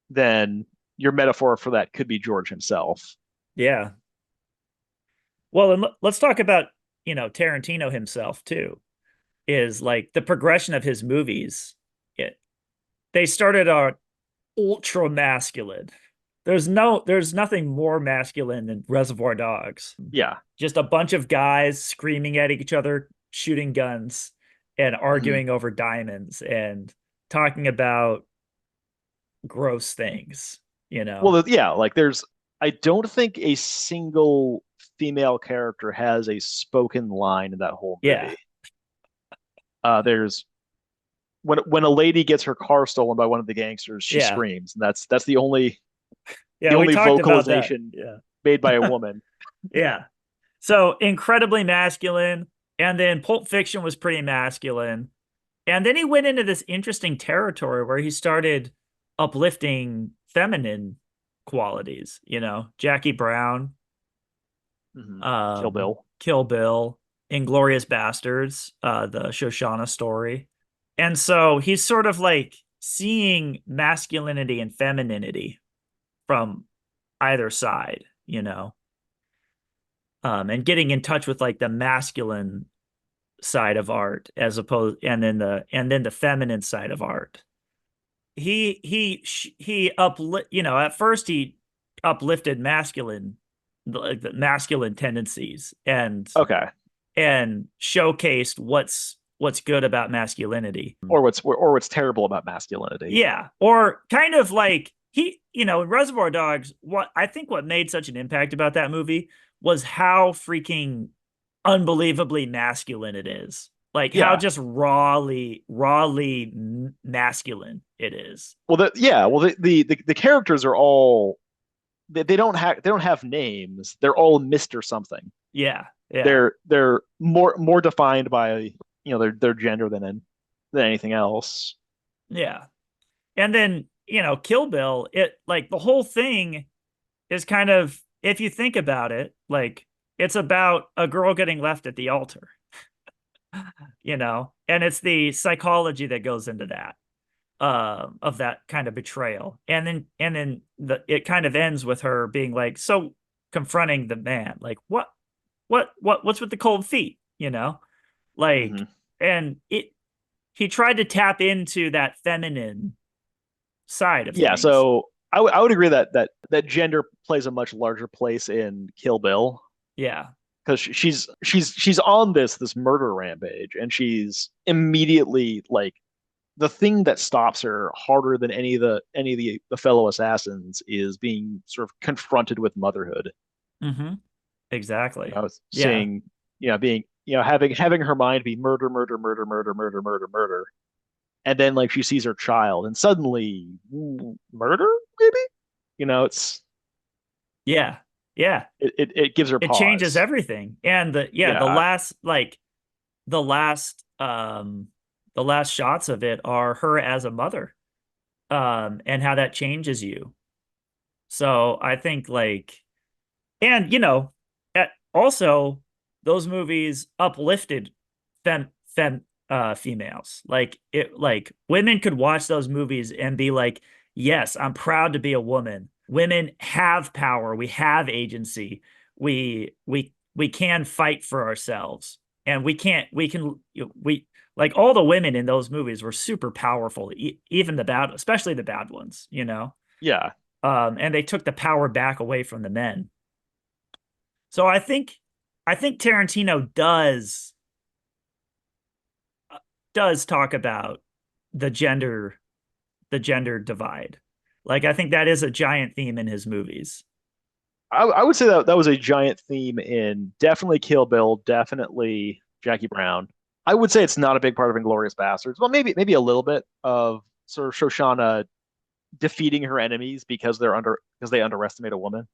then your metaphor for that could be George himself. Yeah. Well, and let's talk about, Tarantino himself too. Is like the progression of his movies. It, they started out ultra masculine. There's nothing more masculine than Reservoir Dogs. Yeah. Just a bunch of guys screaming at each other, shooting guns, and Hmm. arguing over diamonds and talking about gross things, you know. Well, yeah, like I don't think a single female character has a spoken line in that whole Yeah. movie. There's when a lady gets her car stolen by one of the gangsters, she Yeah. screams, and that's the only Yeah, we talked about that. vocalization Yeah. made by a woman. Yeah. So incredibly masculine. And then Pulp Fiction was pretty masculine. And then he went into this interesting territory where he started uplifting feminine qualities, Jackie Brown, Hmm. Kill Bill. Kill Bill, Inglorious Bastards, the Shoshana story. And so he's sort of like seeing masculinity and femininity from either side, and getting in touch with like the masculine side of art as opposed and then the feminine side of art. He uplift, at first he uplifted the masculine tendencies Okay. and showcased what's good about masculinity. Or what's terrible about masculinity. Yeah, or kind of like in Reservoir Dogs, what made such an impact about that movie was how freaking unbelievably masculine it is. Like how Yeah. just rawly masculine it is. The characters are all they don't have names. They're all Mr. something. Yeah, yeah, They're more defined by their gender than anything else. yeah. And then, Kill Bill, it like the whole thing is kind of, if you think about it, like it's about a girl getting left at the altar, and it's the psychology that goes into that, of that kind of betrayal. And then it kind of ends with her being like, so confronting the man, like, what's with the cold feet, like, Hmm. and he tried to tap into that feminine side of Yeah, things. so I would agree that gender plays a much larger place in Kill Bill Yeah. because she's on this murder rampage, and she's immediately like the thing that stops her harder than any of the fellow assassins is being sort of confronted with motherhood. Mm-hmm. Exactly. Yeah. Seeing, being, having her mind be murder, murder, murder, murder, murder, murder, murder, and then like she sees her child, and suddenly murder, maybe, it's Yeah. Yeah. it gives her It changes pause. everything. And the Yeah, last, like, the last um the last shots of it are her as a mother, and how that changes you. So I think, like, and also those movies uplifted females. Like women could watch those movies and be like, yes, I'm proud to be a woman. Women have power, we have agency, we can fight for ourselves, and we can we like all the women in those movies were super powerful, even the bad, especially the bad ones, yeah. and they took the power back away from the men. So I think Tarantino does talk about the gender the gender divide. Like I think that is a giant theme in his movies. I would say that was a giant theme in definitely Kill Bill, definitely Jackie Brown. I would say it's not a big part of Inglorious Bastards. Well, maybe a little bit of sort of Shoshana defeating her enemies because they underestimate a woman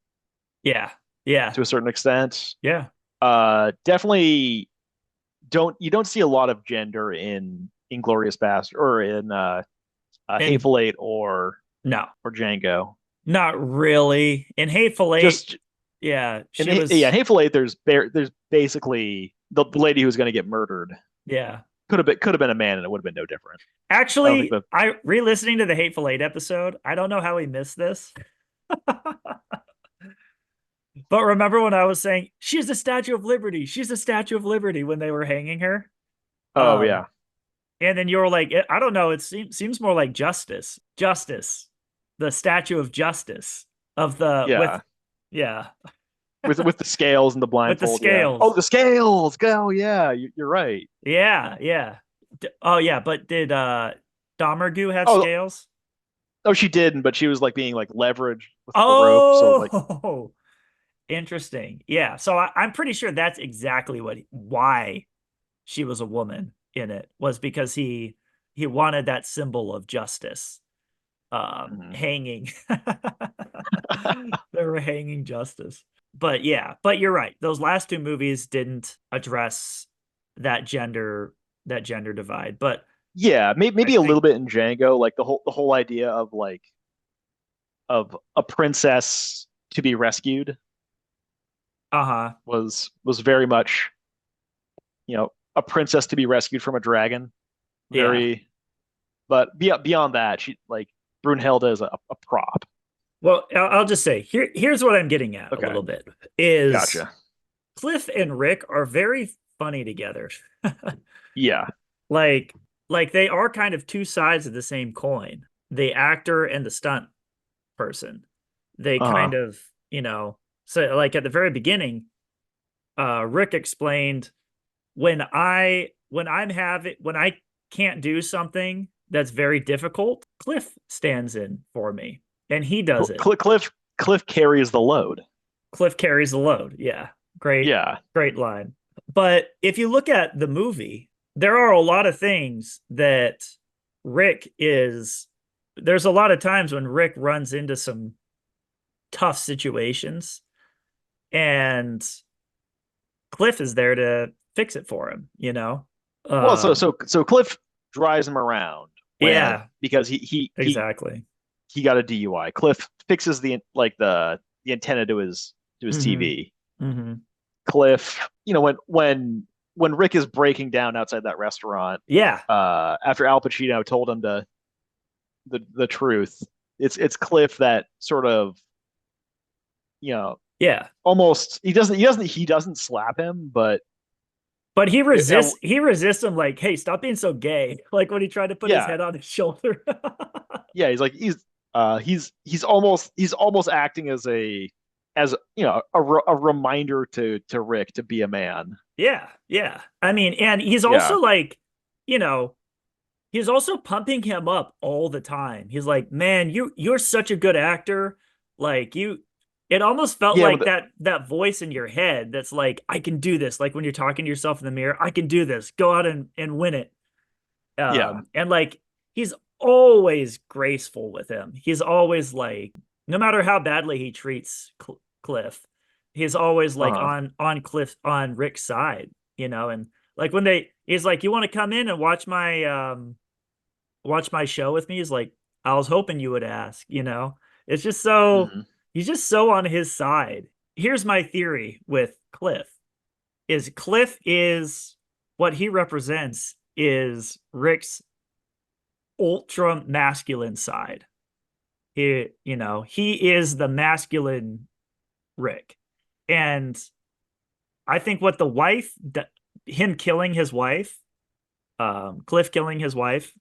Yeah. Yeah. to a certain extent. Yeah. Definitely don't see a lot of gender in Inglorious Bastard or in And Hateful Eight no, or Django. not really. In Hateful Eight, Just yeah, in she yeah, was, Hateful Eight, there's basically the lady who's going to get murdered. yeah. Could have been a man, and it would have been no different. I don't think Actually, the I re-listening to the Hateful Eight episode, I don't know how we missed this. But remember when I was saying she's the Statue of Liberty, she's the Statue of Liberty when they were hanging her? oh Um, yeah. and then you were like, I don't know, it seems more like justice. Justice. The Statue of Justice of the with Yeah, yeah, with the scales and the with the blindfold. Yeah. Oh, scales. the scales. Go. Yeah, you're right. Yeah, yeah. Oh yeah, but did Domergue have Oh, scales? oh, she didn't, but she was like being like leveraged with the rope. So like, Oh, interesting. Yeah. So I'm pretty sure that's exactly why she was a woman in it was because he wanted that symbol of justice mhm. hanging. They were hanging justice. But yeah, but you're right. Those last two movies didn't address that gender divide. But Yeah, I maybe a little think bit in Django, like the whole idea of like of a princess to be rescued uh-huh. was very much, a princess to be rescued from a dragon. Yeah. Very, but beyond that, she like Brunhilde is a prop. Well, I'll just say here's what I'm getting at a Okay, little bit is gotcha. Cliff and Rick are very funny together. Yeah. like like they are kind of two sides of the same coin. The actor and the stunt person. They kind Uh-huh. of, so like at the very beginning, Rick explained when I can't do something that's very difficult, Cliff stands in for me and he does it. Cliff carries the load. Cliff carries the load. Yeah. Great, Yeah. great line. But if you look at the movie, there are a lot of things that Rick is, there's a lot of times when Rick runs into some tough situations and Cliff is there to fix it for him. Well, so Um, so so Cliff drives him around when yeah, because exactly. he got a DUI. Cliff fixes the antenna to his Hmm. TV. Hmm. Cliff, when Rick is breaking down outside that restaurant, Yeah, after Al Pacino told him the truth, it's Cliff that sort of, you know, yeah. almost he doesn't slap him, but But he it, it, resists he resists him like, hey, stop being so gay. Like when he tried to put his yeah, head on his shoulder. yeah, he's almost acting as a reminder to Rick to be a man. Yeah, yeah. I mean, and he's Yeah. also like, you know, he's also pumping him up all the time. He's like, "Man, you're such a good actor. Like you it almost felt Yeah, like that voice in your head that's like, I can do this. Like when you're talking to yourself in the mirror, I can do this. Go out and win it." yeah. And like he's always graceful with him. He's always like, no matter how badly he treats Cliff, he's always like Uh-huh. on Cliff on Rick's side. And like when he's like, you want to come in and watch my show with me? He's like, I was hoping you would ask. It's just so Mhm. he's just so on his side. Here's my theory with Cliff is what he represents is Rick's ultra masculine side. He is the masculine Rick. And I think what him killing his wife, Cliff killing his wife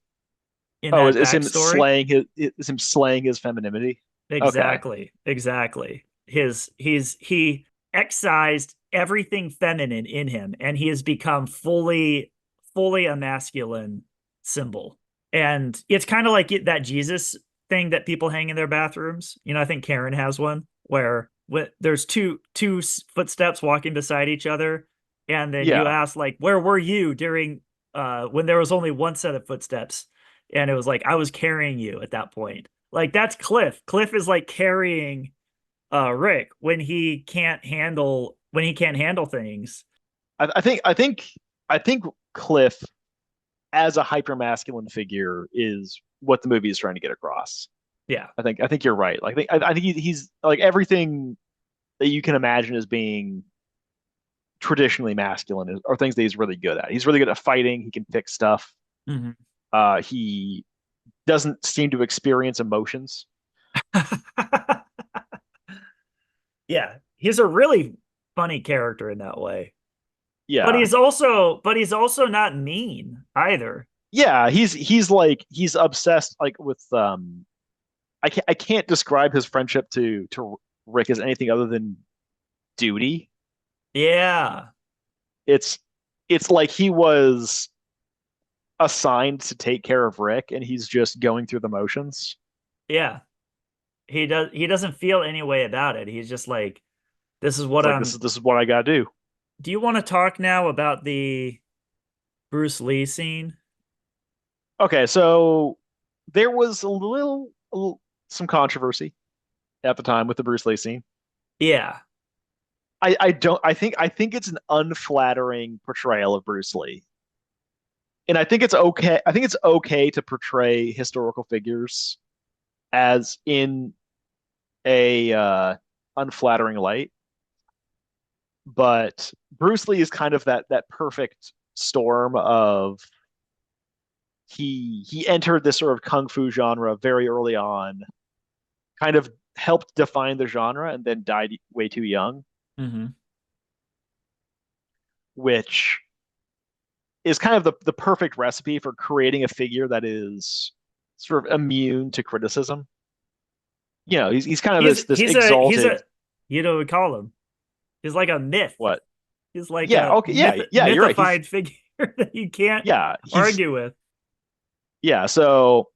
in Oh, that backstory, is him slaying his femininity? Okay. exactly, exactly. He excised everything feminine in him, and he has become fully a masculine symbol. And it's kind of like that Jesus thing that people hang in their bathrooms. I think Karen has one where there's two footsteps walking beside each other, and then you Yeah. ask like, "Where were you during?" when there was only one set of footsteps, and it was like I was carrying you at that point. Like that's Cliff. Cliff is like carrying Rick when he can't handle things. I think Cliff as a hyper masculine figure is what the movie is trying to get across. Yeah. I think you're right. Like I think he's like everything that you can imagine as being traditionally masculine are things that he's really good at. He's really good at fighting. He can fix stuff. Hmm. He doesn't seem to experience emotions. Yeah, he's a really funny character in that way. Yeah, But he's also not mean either. yeah. He's like he's obsessed like with I can't describe his friendship to Rick as anything other than duty. Yeah. It's it's like he was assigned to take care of Rick and he's just going through the motions. Yeah. He doesn't feel any way about it. He's just like, this is It's what like this I'm is this is what I gotta do. do you want to talk now about the Bruce Lee scene? Okay, so there was some controversy at the time with the Bruce Lee scene. Yeah. I don't I think it's an unflattering portrayal of Bruce Lee. And I think it's okay. I think it's okay to portray historical figures as in a unflattering light, but Bruce Lee is kind of that perfect storm of he entered this sort of kung fu genre very early on, kind of helped define the genre, and then died way too young, Hmm. which is kind of the perfect recipe for creating a figure that is sort of immune to criticism. He's kind of this He's exalted a you know what we call him. He's like a myth. what. He's like Yeah, a okay, yeah, you're right. He's mythified figure that you can't yeah, he's argue with. yeah. So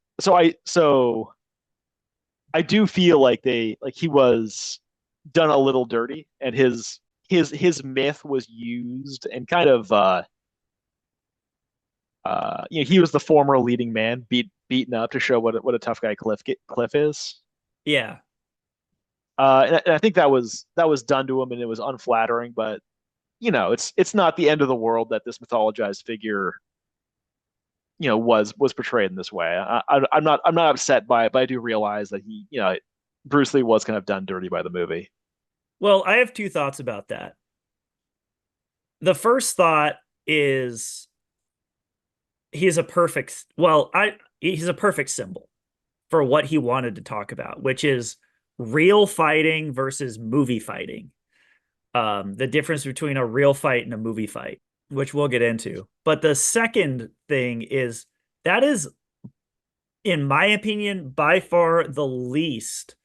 I do feel like he was done a little dirty, and his myth was used and kind of he was the former leading man beaten up to show what a tough guy Cliff is. Yeah. And I think that was done to him, and it was unflattering. But it's not the end of the world that this mythologized figure was portrayed in this way. I'm not upset by it, but I do realize that Bruce Lee was kind of done dirty by the movie. Well, I have two thoughts about that. The first thought is he's a perfect symbol for what he wanted to talk about, which is real fighting versus movie fighting. The difference between a real fight and a movie fight, which we'll get into. But the second thing is that is, in my opinion, by far the least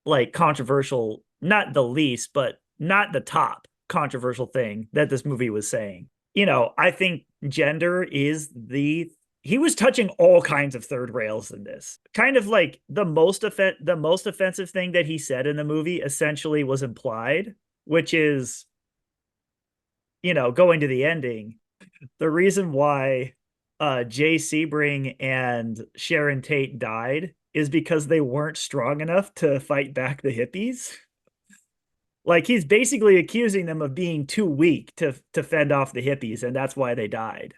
like controversial, not the least, but not the top controversial thing that this movie was saying. I think gender is he was touching all kinds of third rails in this. Kind of like the most offensive thing that he said in the movie essentially was implied, which is, going to the ending, the reason why Jay Sebring and Sharon Tate died is because they weren't strong enough to fight back the hippies. Like he's basically accusing them of being too weak to fend off the hippies, and that's why they died.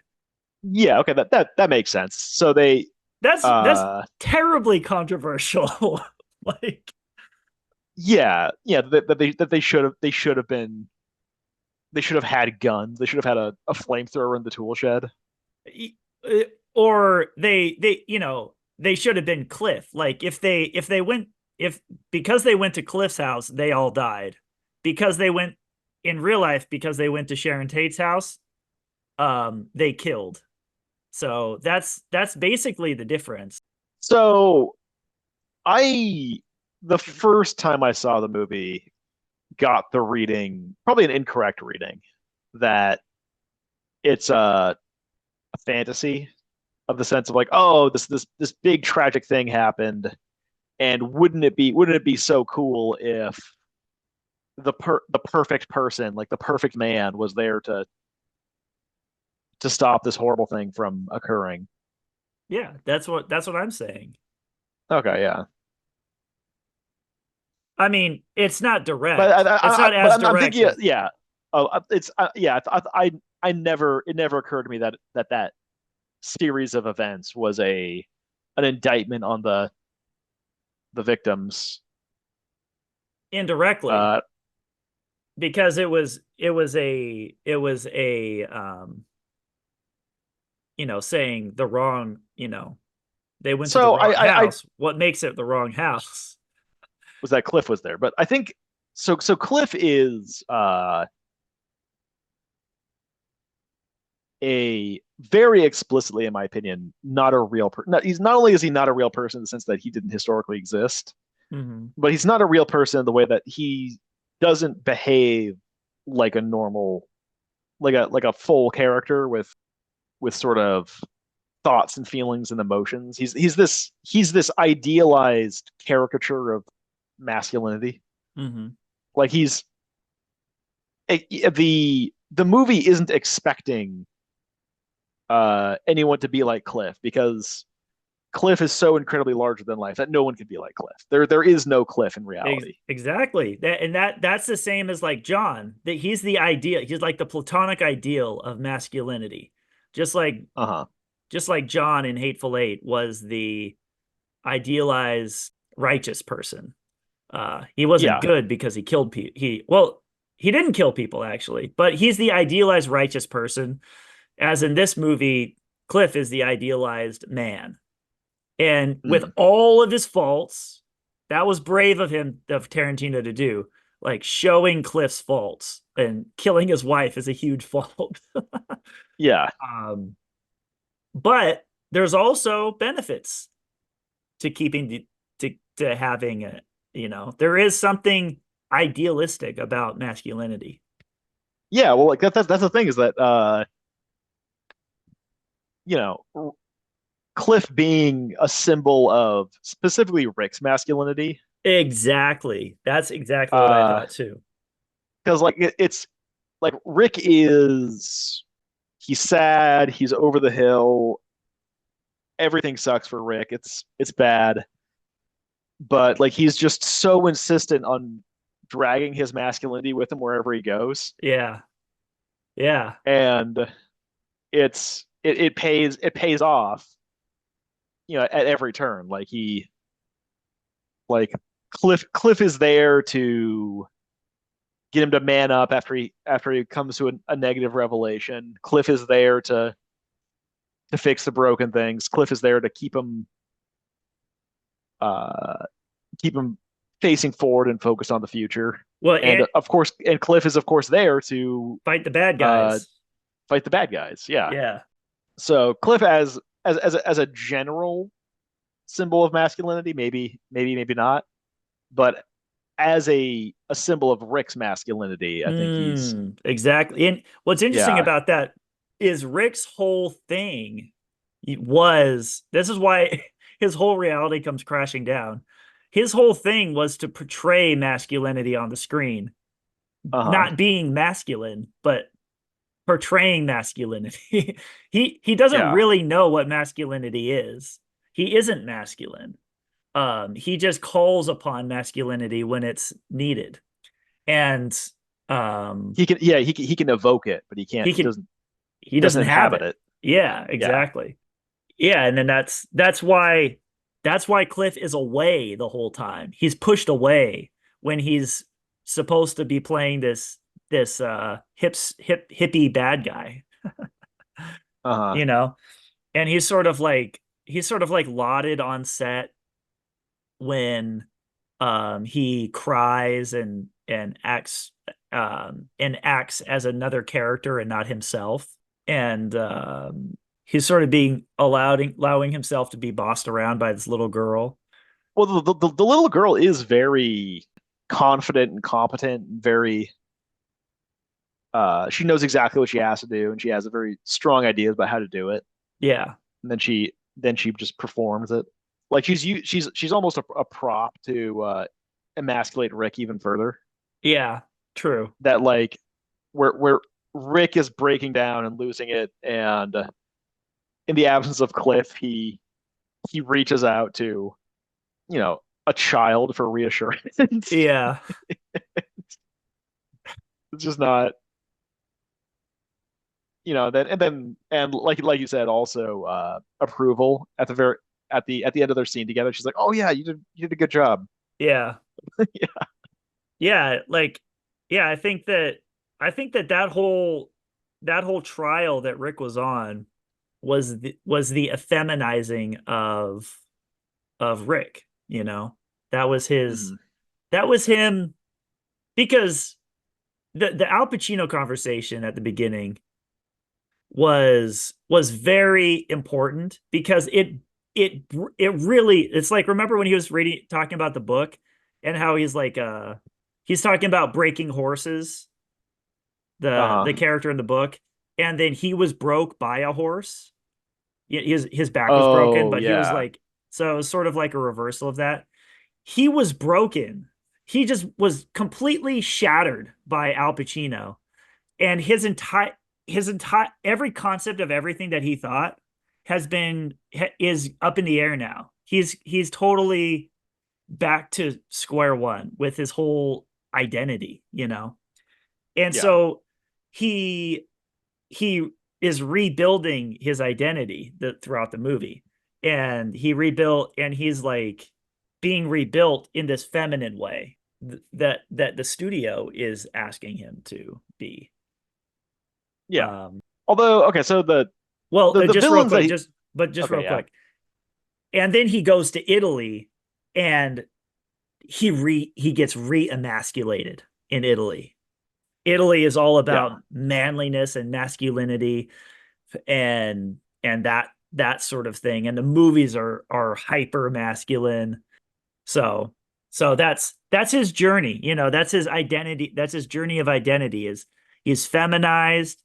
Yeah, okay, that makes sense. So they That's uh terribly controversial. Like, yeah, they should have had guns. They should have had a flamethrower in the tool shed. or they should have been Cliff. Like if they went if because they went to Cliff's house, they all died. Because they went in real life, because they went to Sharon Tate's house, they killed. So that's basically the difference. So I the first time I saw the movie got the reading, probably an incorrect reading, that it's a fantasy of the sense of like, oh, this big tragic thing happened, and wouldn't it be so cool if the perfect person, like the perfect man, was there to stop this horrible thing from occurring. Yeah, that's what I'm saying. Okay, yeah. I mean, it's not But direct. It's not but as I'm direct thinking, as yeah. Oh, it's yeah. I never it never occurred to me that that series of events was a an indictment on the victims. indirectly Uh, because it was a saying the wrong, they went to the so wrong I house. What makes it the wrong house? was that Cliff was there, but I think so. So Cliff is a very explicitly, in my opinion, not a real person. He's not only is he not a real person in the sense that he didn't historically exist, Hmm. but he's not a real person in the way that he doesn't behave like a normal, like a full character with sort of thoughts and feelings and emotions. He's this idealized caricature of masculinity. Hmm. Like he's the movie isn't expecting anyone to be like Cliff because Cliff is so incredibly larger than life that no one could be like Cliff. There is no Cliff in reality. Exactly. That's the same as like John. That he's the ideal. He's like the platonic ideal of masculinity. Just like Uh huh. just like John in Hateful Eight was the idealized righteous person. He wasn't Yeah. good because he killed people. He didn't kill people actually, but he's the idealized righteous person. As in this movie, Cliff is the idealized man. And with Mm. all of his faults, that was brave of him, of Tarantino to do. Like showing Cliff's faults and killing his wife is a huge fault. Yeah. um, but there's also benefits to keeping to having it. There is something idealistic about masculinity. Yeah. Well, like that's the thing is that you know Cliff being a symbol of specifically Rick's masculinity. Exactly. That's exactly what I Uh, thought too. because like it's like Rick is he's sad, he's over the hill, everything sucks for Rick. It's bad, but like he's just so insistent on dragging his masculinity with him wherever he goes, Yeah. Yeah. and it pays off, at every turn. Like he like Cliff is there to get him to man up after he comes to a negative revelation. Cliff is there to fix the broken things. Cliff is there to uh keep him facing forward and focused on the future. Well, And and of course, and Cliff is of course there to fight the bad uh, guys. fight the bad guys. Yeah. Yeah. So Cliff as a general symbol of masculinity, maybe not, but as a symbol of Rick's masculinity, I think he's Exactly. And what's interesting yeah. about that is Rick's whole thing was this is why his whole reality comes crashing down. His whole thing was to portray masculinity on the screen, Uh-huh. not being masculine, but portraying masculinity. He doesn't Yeah. really know what masculinity is. He isn't masculine. He just calls upon masculinity when it's needed. And um He can evoke it, but he can he he doesn't doesn't have inhabit it. it. Yeah, Yeah. exactly. Yeah, and then that's why Cliff is away the whole time. He's pushed away when he's supposed to be playing this hippie bad guy, Uh-huh. you know? And he's sort of like lauded on set when he cries and acts as another character and not himself. And he's sort of being allowing himself to be bossed around by this little girl. Well, the little girl is very confident and competent, and very she knows exactly what she has to do, and she has a very strong ideas about how to do it. Yeah, And then she just performs it. Like she's almost a prop to emasculate Rick even further. yeah, true. That like where Rick is breaking down and losing it, and in the absence of Cliff, he reaches out to, a child for reassurance. Yeah. It's just not, and like you said, also approval at the at the end of their scene together. She's like, "Oh yeah, you did a good job." Yeah. Yeah. Yeah, like yeah, I think that trial that Rick was on was the effeminizing of Rick, you know. That was his Mhm. that was him because the Al Pacino conversation at the beginning was very important because it it really it's like remember when he was reading talking about the book and how he's talking about breaking horses, the Uh-huh. character in the book, and then he was broke by a horse. His back was broken, Oh but he was yeah. like, so it was sort of like a reversal of that. He was broken. He just was completely shattered by Al Pacino, and his entire every concept of everything that he thought is up in the air now. He's totally back to square one with his whole identity, you know. And Yeah. so he he is rebuilding his identity throughout the movie, and he's like being rebuilt in this feminine way that the studio is asking him to be. Yeah. um Although, okay, so well, the just real villains that quick, he just real okay, yeah. quick, and then he goes to Italy, and he gets re-emasculated in Italy. Italy is all Yeah. about manliness and masculinity, and that sort of thing, and the movies are hyper masculine. So that's his journey, that's his identity, that's his journey of identity. Is he's feminized,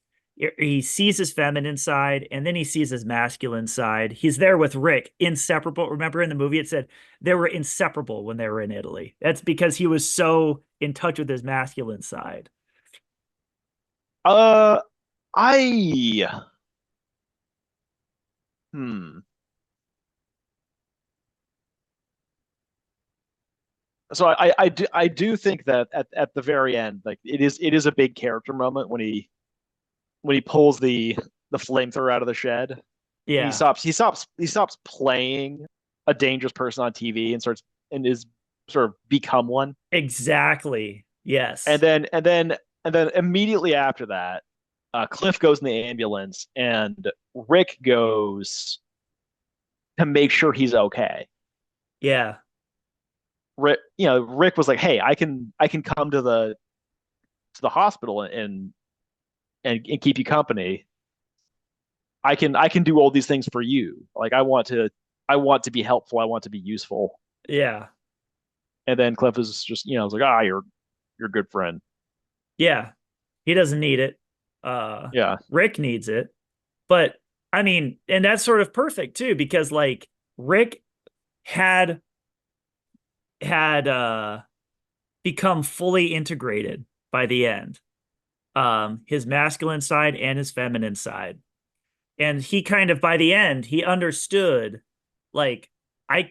he sees his feminine side, and then he sees his masculine side. He's there with Rick, inseparable. Remember in the movie it said they were inseparable when they were in Italy. That's because he was so in touch with his masculine side. Uh I hmm. So I do think that at the very end, like it is a big character moment when he pulls the flamethrower out of the shed, and he Yeah, stops he stops he stops playing a dangerous person on TV and starts and is sort of become one. exactly. And Yes. then and then and then immediately after that, Cliff goes in the ambulance and Rick goes to make sure he's okay. Yeah, Rick was like, "Hey, I can come to the hospital and keep you company. I can do all these things for you. Like I want to be helpful. I want to be useful." yeah, And then Cliff is just, was like, "Ah, you're a good friend." yeah. He doesn't need it. Yeah. Rick needs it. But I mean, and that's sort of perfect too, because like Rick had had become fully integrated by the end. His masculine side and his feminine side. And he kind of by the end, he understood like I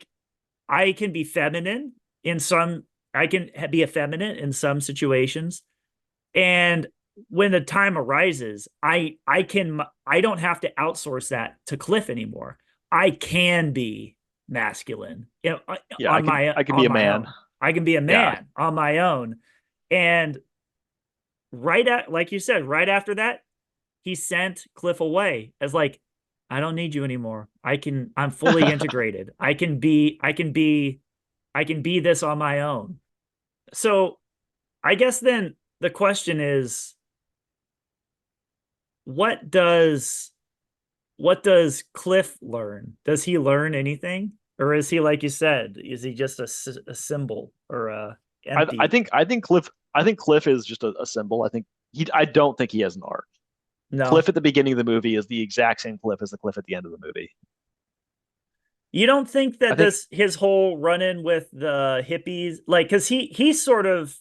I can be feminine in some I can be effeminate in some situations, and when the time arises, I don't have to outsource that to Cliff anymore. I can be masculine, Yeah, I on can my I can be on a my man. own. I can be a Yeah. man on my own. And like you said, right after that, he sent Cliff away as like, I don't need you anymore. I'm fully integrated. I can be this on my own. So I guess then the question is, what does what does Cliff learn? Does he learn anything? Or is he, like you said, is he just a symbol or a I I empty? think I think Cliff is just a symbol. I don't think he has an arc. Cliff No. at the beginning of the movie is the exact same Cliff as the Cliff at the end of the movie. You don't think I that think this his whole run-in with the hippies, like, because he sort of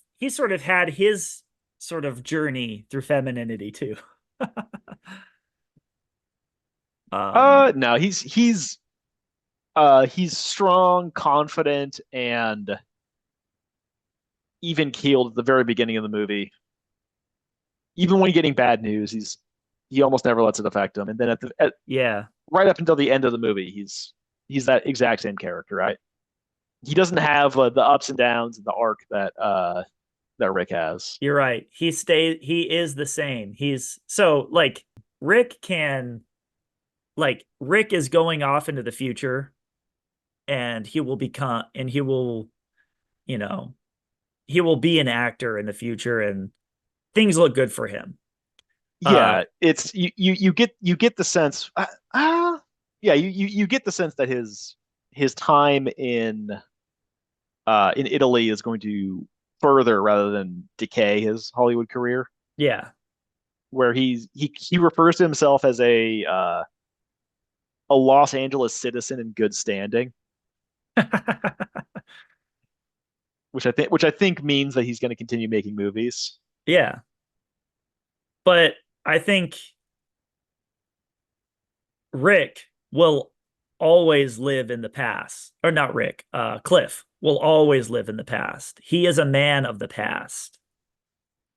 had his sort of journey through femininity too. No, he's strong, confident, and even keeled at the very beginning of the movie. Even when getting bad news, he almost never lets it affect him. And then Yeah, right up until the end of the movie, he's that exact same character, right? He doesn't have the ups and downs and the arc that Rick has. you're right. He is the same. He's so like Rick can Rick is going off into the future and he will, you know, he will be an actor in the future and things look good for him. Uh Yeah, it's you get the sense yeah, you get the sense that his time in Italy is going to further rather than decay his Hollywood career, yeah. where he refers to himself as a Los Angeles citizen in good standing, which I think means that he's going to continue making movies. Yeah. But I think Rick will always live in the past. Or not Rick, Cliff will always live in the past. He is a man of the past.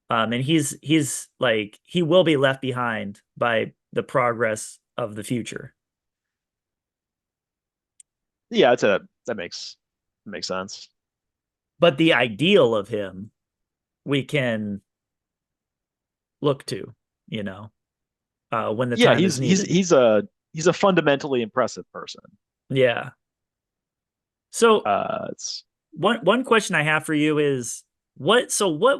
And he's like he will be left behind by the progress of the future. Yeah, that makes sense. But the ideal of him we can look to, you know, when the Yeah, time is needed. he's a fundamentally impressive person. Yeah. So It's one question I have for you is what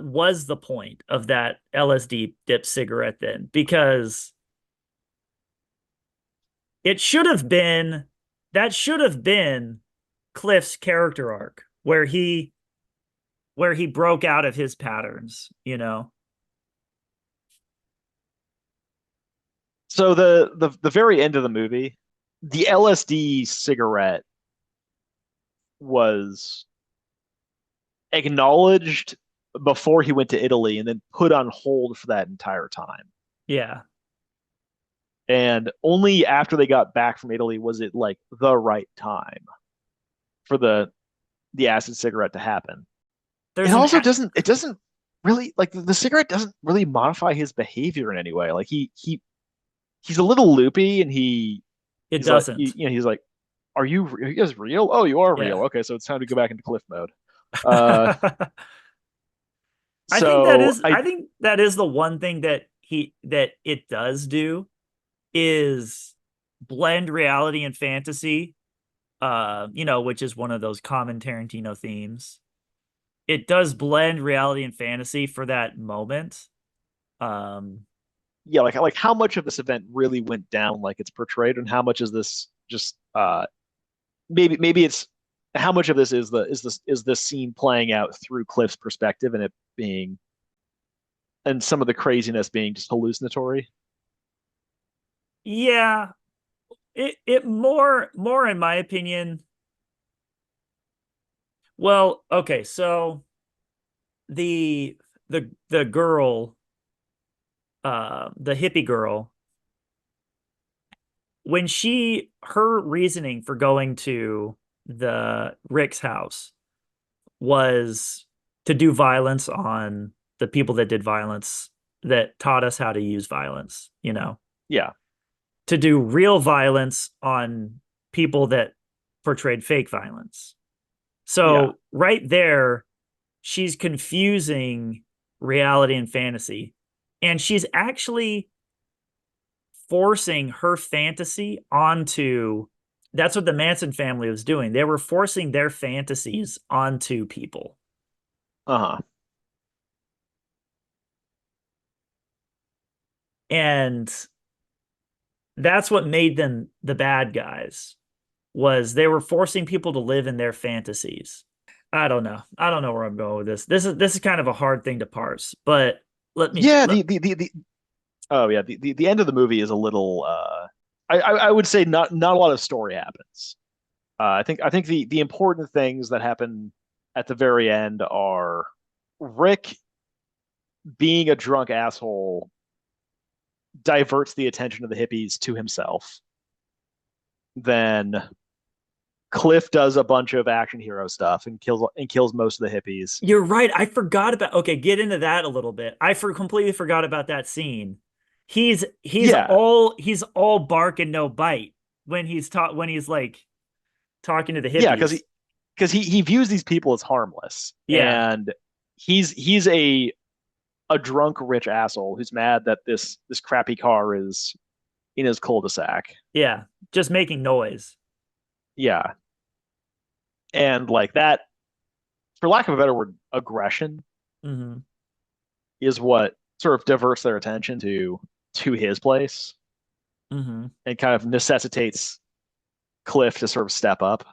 was the point of that LSD dip cigarette then? Because it should have been that should have been Cliff's character arc where he broke out of his patterns, you know. so the very end of the movie, the LSD cigarette was acknowledged before he went to Italy and then put on hold for that entire time. Yeah. And only after they got back from Italy was it like the right time for the acid cigarette to happen. There's an It doesn't really like the cigarette doesn't really modify his behavior in any way. Like he's a little loopy and it he's like doesn't. he's like, are you guys real? Oh, you are real. Yeah. Okay, so it's time to go back into cliff mode. Uh so I think that is the one thing that it does do is blend reality and fantasy, you know, which is one of those common Tarantino themes. It does blend reality and fantasy for that moment. Um, yeah, like how much of this event really went down like it's portrayed and how much is this just maybe it's how much of this is this scene playing out through Cliff's perspective and it being and some of the craziness being just hallucinatory. yeah, it more in my opinion. Well, okay, so the the girl, the hippie girl, when she her reasoning for going to the Rick's house was to do violence on the people that did violence that taught us how to use violence, you know, Yeah, to do real violence on people that portrayed fake violence. yeah, So right there, she's confusing reality and fantasy. And she's actually forcing her fantasy onto that's what the Manson family was doing. They were forcing their fantasies onto people. uh-huh. And that's what made them the bad guys was they were forcing people to live in their fantasies. I don't know. I don't know where I'm going with this. This is kind of a hard thing to parse, but let me Yeah, let, the oh yeah, the end of the movie is a little I would say not a lot of story happens. I think the important things that happen at the very end are Rick being a drunk asshole diverts the attention of the hippies to himself. Then Cliff does a bunch of action hero stuff and kills most of the hippies. You're right. I forgot about. Okay, get into that a little bit. Completely forgot about that scene. Yeah, He's all bark and no bite when he's like talking to the yeah, hippies. because he views these people as harmless, Yeah, and he's a drunk rich asshole who's mad that this crappy car is in his cul-de-sac. yeah, just making noise. Yeah, and like that, for lack of a better word, aggression Hmm. is what sort of diverts their attention to his place Hmm. and kind of necessitates Cliff to sort of step up.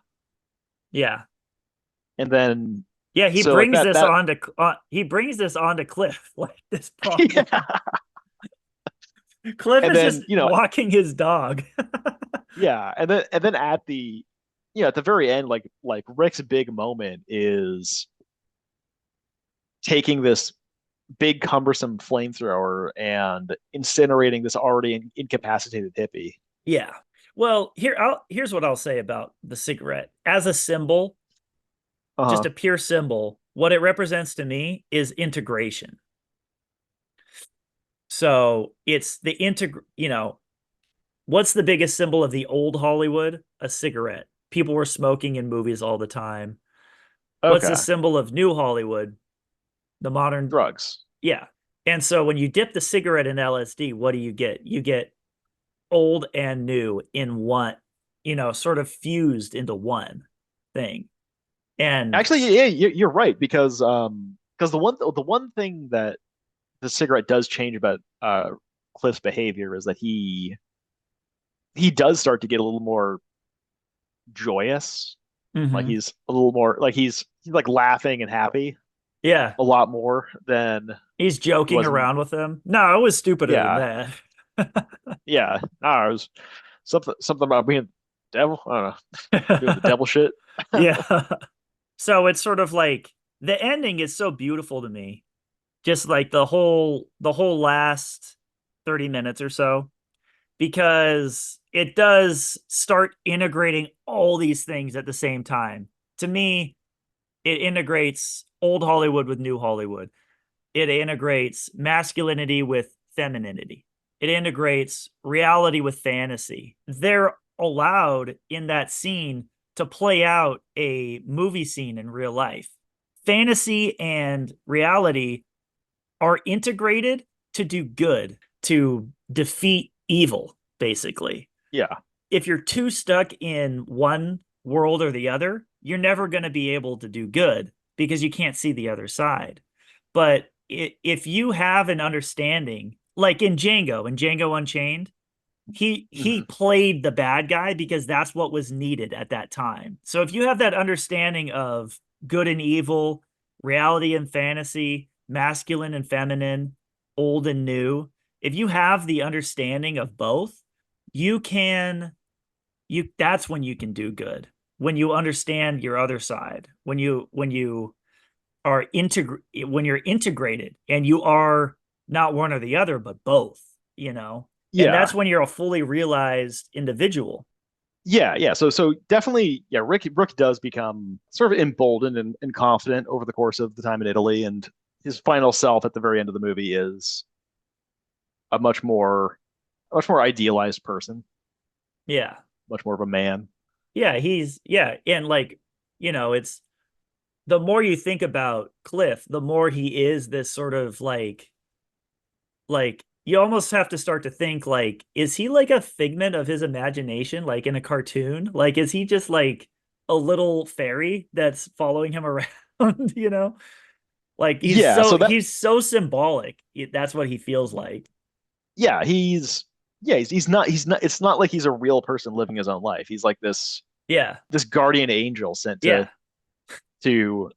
Yeah, And then yeah. so like that He brings this on to Cliff like this problem. yeah. Cliff And is just then, you know, walking his dog. yeah, and then at the at the very end, like Rick's big moment is taking this big cumbersome flamethrower and incinerating this already incapacitated hippie. Yeah. Well, here's what I'll say about the cigarette. As a symbol, just Uh-huh. a pure symbol, what it represents to me is integration. So it's what's the biggest symbol of the old Hollywood? A cigarette. People were smoking in movies all the time. What's the Okay. symbol of new Hollywood? The modern, Drugs. yeah. And so when you dip the cigarette in LSD, what do you get? You get old and new in one, sort of fused into one thing. And Actually, yeah, you're right because the one thing that the cigarette does change about Cliff's behavior is that he does start to get a little more joyous. Like mhm, he's a little more like he's like laughing and happy yeah, a lot more than he's he joking was in. around with them. No, it was stupider than Yeah, that. yeah. No, it was something about being devil. I don't know, doing the devil shit. Yeah. So it's sort of like the ending is so beautiful to me. Just like the whole last 30 minutes or so, because it does start integrating all these things at the same time. To me, it integrates old Hollywood with new Hollywood. It integrates masculinity with femininity. It integrates reality with fantasy. They're allowed in that scene to play out a movie scene in real life. Fantasy and reality are integrated to do good, to defeat evil, basically. Yeah, If you're too stuck in one world or the other, you're never going to be able to do good because you can't see the other side. But if you have an understanding, like in Django Unchained, he hmm, played the bad guy because that's what was needed at that time. So if you have that understanding of good and evil, reality and fantasy, masculine and feminine, old and new, if you have the understanding of both, you can you that's when you can do good. When you understand your other side, when you're integrated and you are not one or the other but both, and yeah, that's when you're a fully realized individual. yeah. So definitely, yeah. Rick does become sort of emboldened and confident over the course of the time in Italy, and his final self at the very end of the movie is a much more idealized person, Yeah, much more of a man. and like, it's the more you think about Cliff, the more he is this sort of like you almost have to start to think, like, is he like a figment of his imagination, like in a cartoon? Like, is he just like a little fairy that's following him around? you know like Yeah, so that he's so symbolic. That's what he feels like. yeah, he's not it's not like he's a real person living his own life. He's like Yeah, this guardian angel sent yeah, to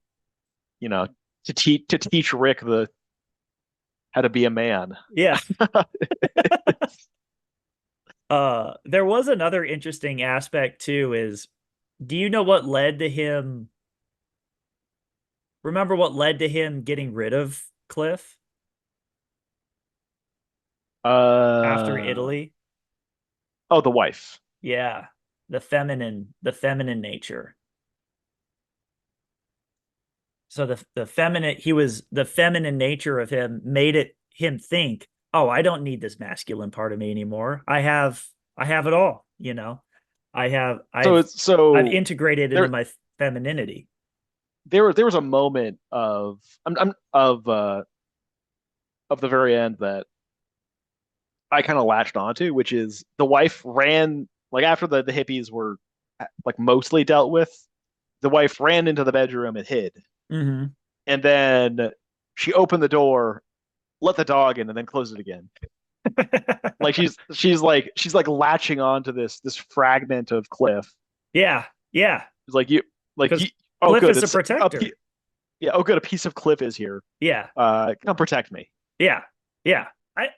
you know to teach Rick the how to be a man. yeah. There was another interesting aspect too, is, do you know what led to him remember what led to him getting rid of Cliff? after Uh Italy. oh, the wife. Yeah, the feminine nature. So the feminine, he was the feminine nature of him made it him think, oh, I don't need this masculine part of me anymore. I have it all, you know. I have So I've it's I've so integrated into there my femininity. there was a moment of I'm of the very end that I kind of latched onto, which is the wife ran like after the hippies were like mostly dealt with, the wife ran into the bedroom and hid. Hmm. And then she opened the door, let the dog in, and then closed it again. Like she's like latching on to this fragment of cliff. Yeah, yeah, It's like you because oh Cliff good, is a it's protector. yeah, oh good, a piece of cliff is here. Yeah, Come protect me. yeah, yeah.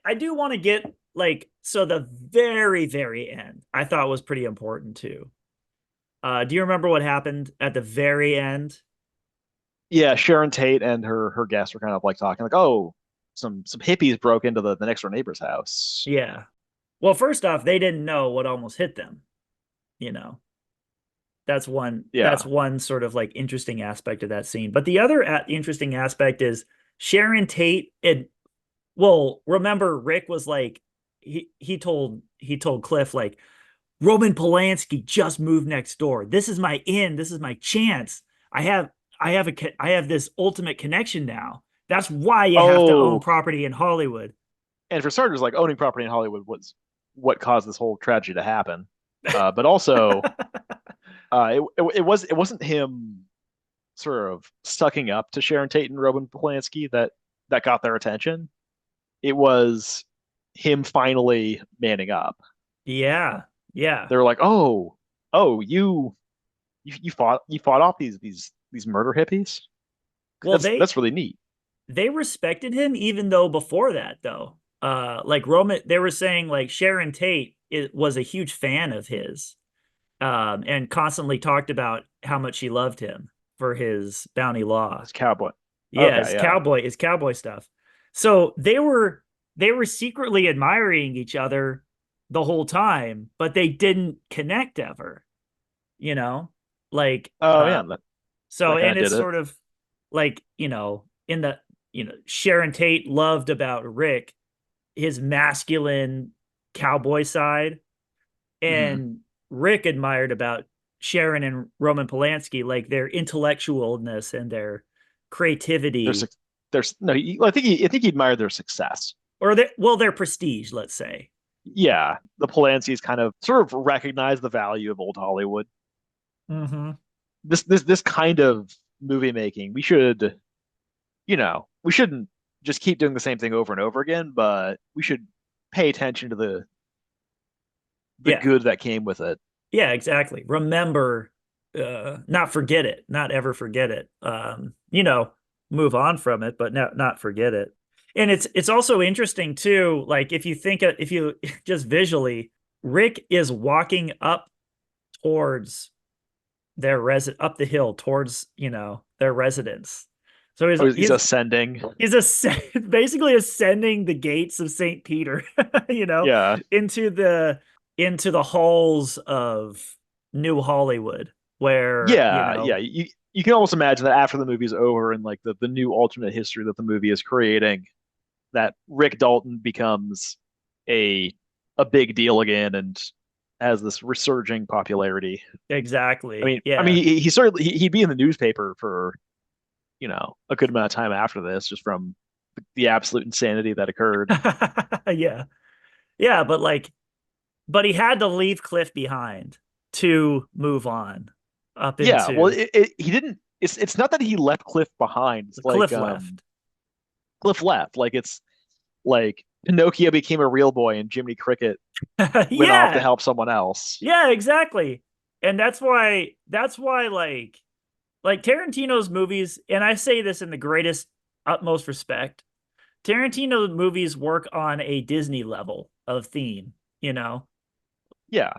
I do want to get like so the very, very end I thought was pretty important too. Do you remember what happened at the very end? Yeah, Sharon Tate and her guests were kind of like talking like, oh, some hippies broke into the next door neighbor's house. Yeah. Well, first off, they didn't know what almost hit them, you know. That's Yeah. one sort of like interesting aspect of that scene. But the other interesting aspect is Sharon Tate and well, remember Rick was like he told Cliff like Roman Polanski just moved next door. This is my in, this is my chance. I have I have this ultimate connection now. That's why you have to own Oh, property in Hollywood. and for starters, like owning property in Hollywood was what caused this whole tragedy to happen. But also, it wasn't him sort of sucking up to Sharon Tate and Roman Polanski that got their attention. It was him finally manning up. Yeah. Yeah. They were like, oh, you fought off these murder hippies. Well, That's really neat. they respected him even though before that though. Like Roman they were saying like Sharon Tate was a huge fan of his and constantly talked about how much she loved him for his bounty law. This cowboy. Yeah, Okay, yeah, his cowboy stuff. So they were secretly admiring each other the whole time, but they didn't connect ever, you know? Like oh yeah, so that kind and of it's did it. sort of like, in the Sharon Tate loved about Rick his masculine cowboy side Hmm. and Rick admired about Sharon and Roman Polanski like their intellectualness and their There's creativity there's no. I think he admired their success. or their prestige, let's say. Yeah, the Polanskis kind of sort of recognize the value of old Hollywood. Mm-hmm. This kind of movie making, we shouldn't just keep doing the same thing over and over again, but we should pay attention to the Yeah, good that came with it. yeah, exactly. Remember, not forget it, not ever forget it. Move on from it, but not forget it. And it's also interesting too. Like if you just visually, Rick is walking up towards up the hill towards their residence. So Oh, he's ascending. basically ascending the gates of St. Peter, you know, Yeah, into the into the halls of New Hollywood, where yeah. You can almost imagine that after the movie's over and like the new alternate history that the movie is creating, that Rick Dalton becomes a a big deal again and has this resurging popularity. exactly, I mean, yeah, he certainly he'd be in the newspaper for a good amount of time after this, just from the absolute insanity that occurred. yeah, yeah, but he had to leave Cliff behind to move on up Yeah, well, into he didn't. It's not that he left Cliff behind. It's the like Cliff left. Cliff left. Like it's like Pinocchio became a real boy and Jiminy Cricket went off to Yeah, help someone else. yeah, exactly. And that's why like Tarantino's movies, and I say this in the greatest utmost respect, Tarantino's movies work on a Disney level of theme, you know? Yeah,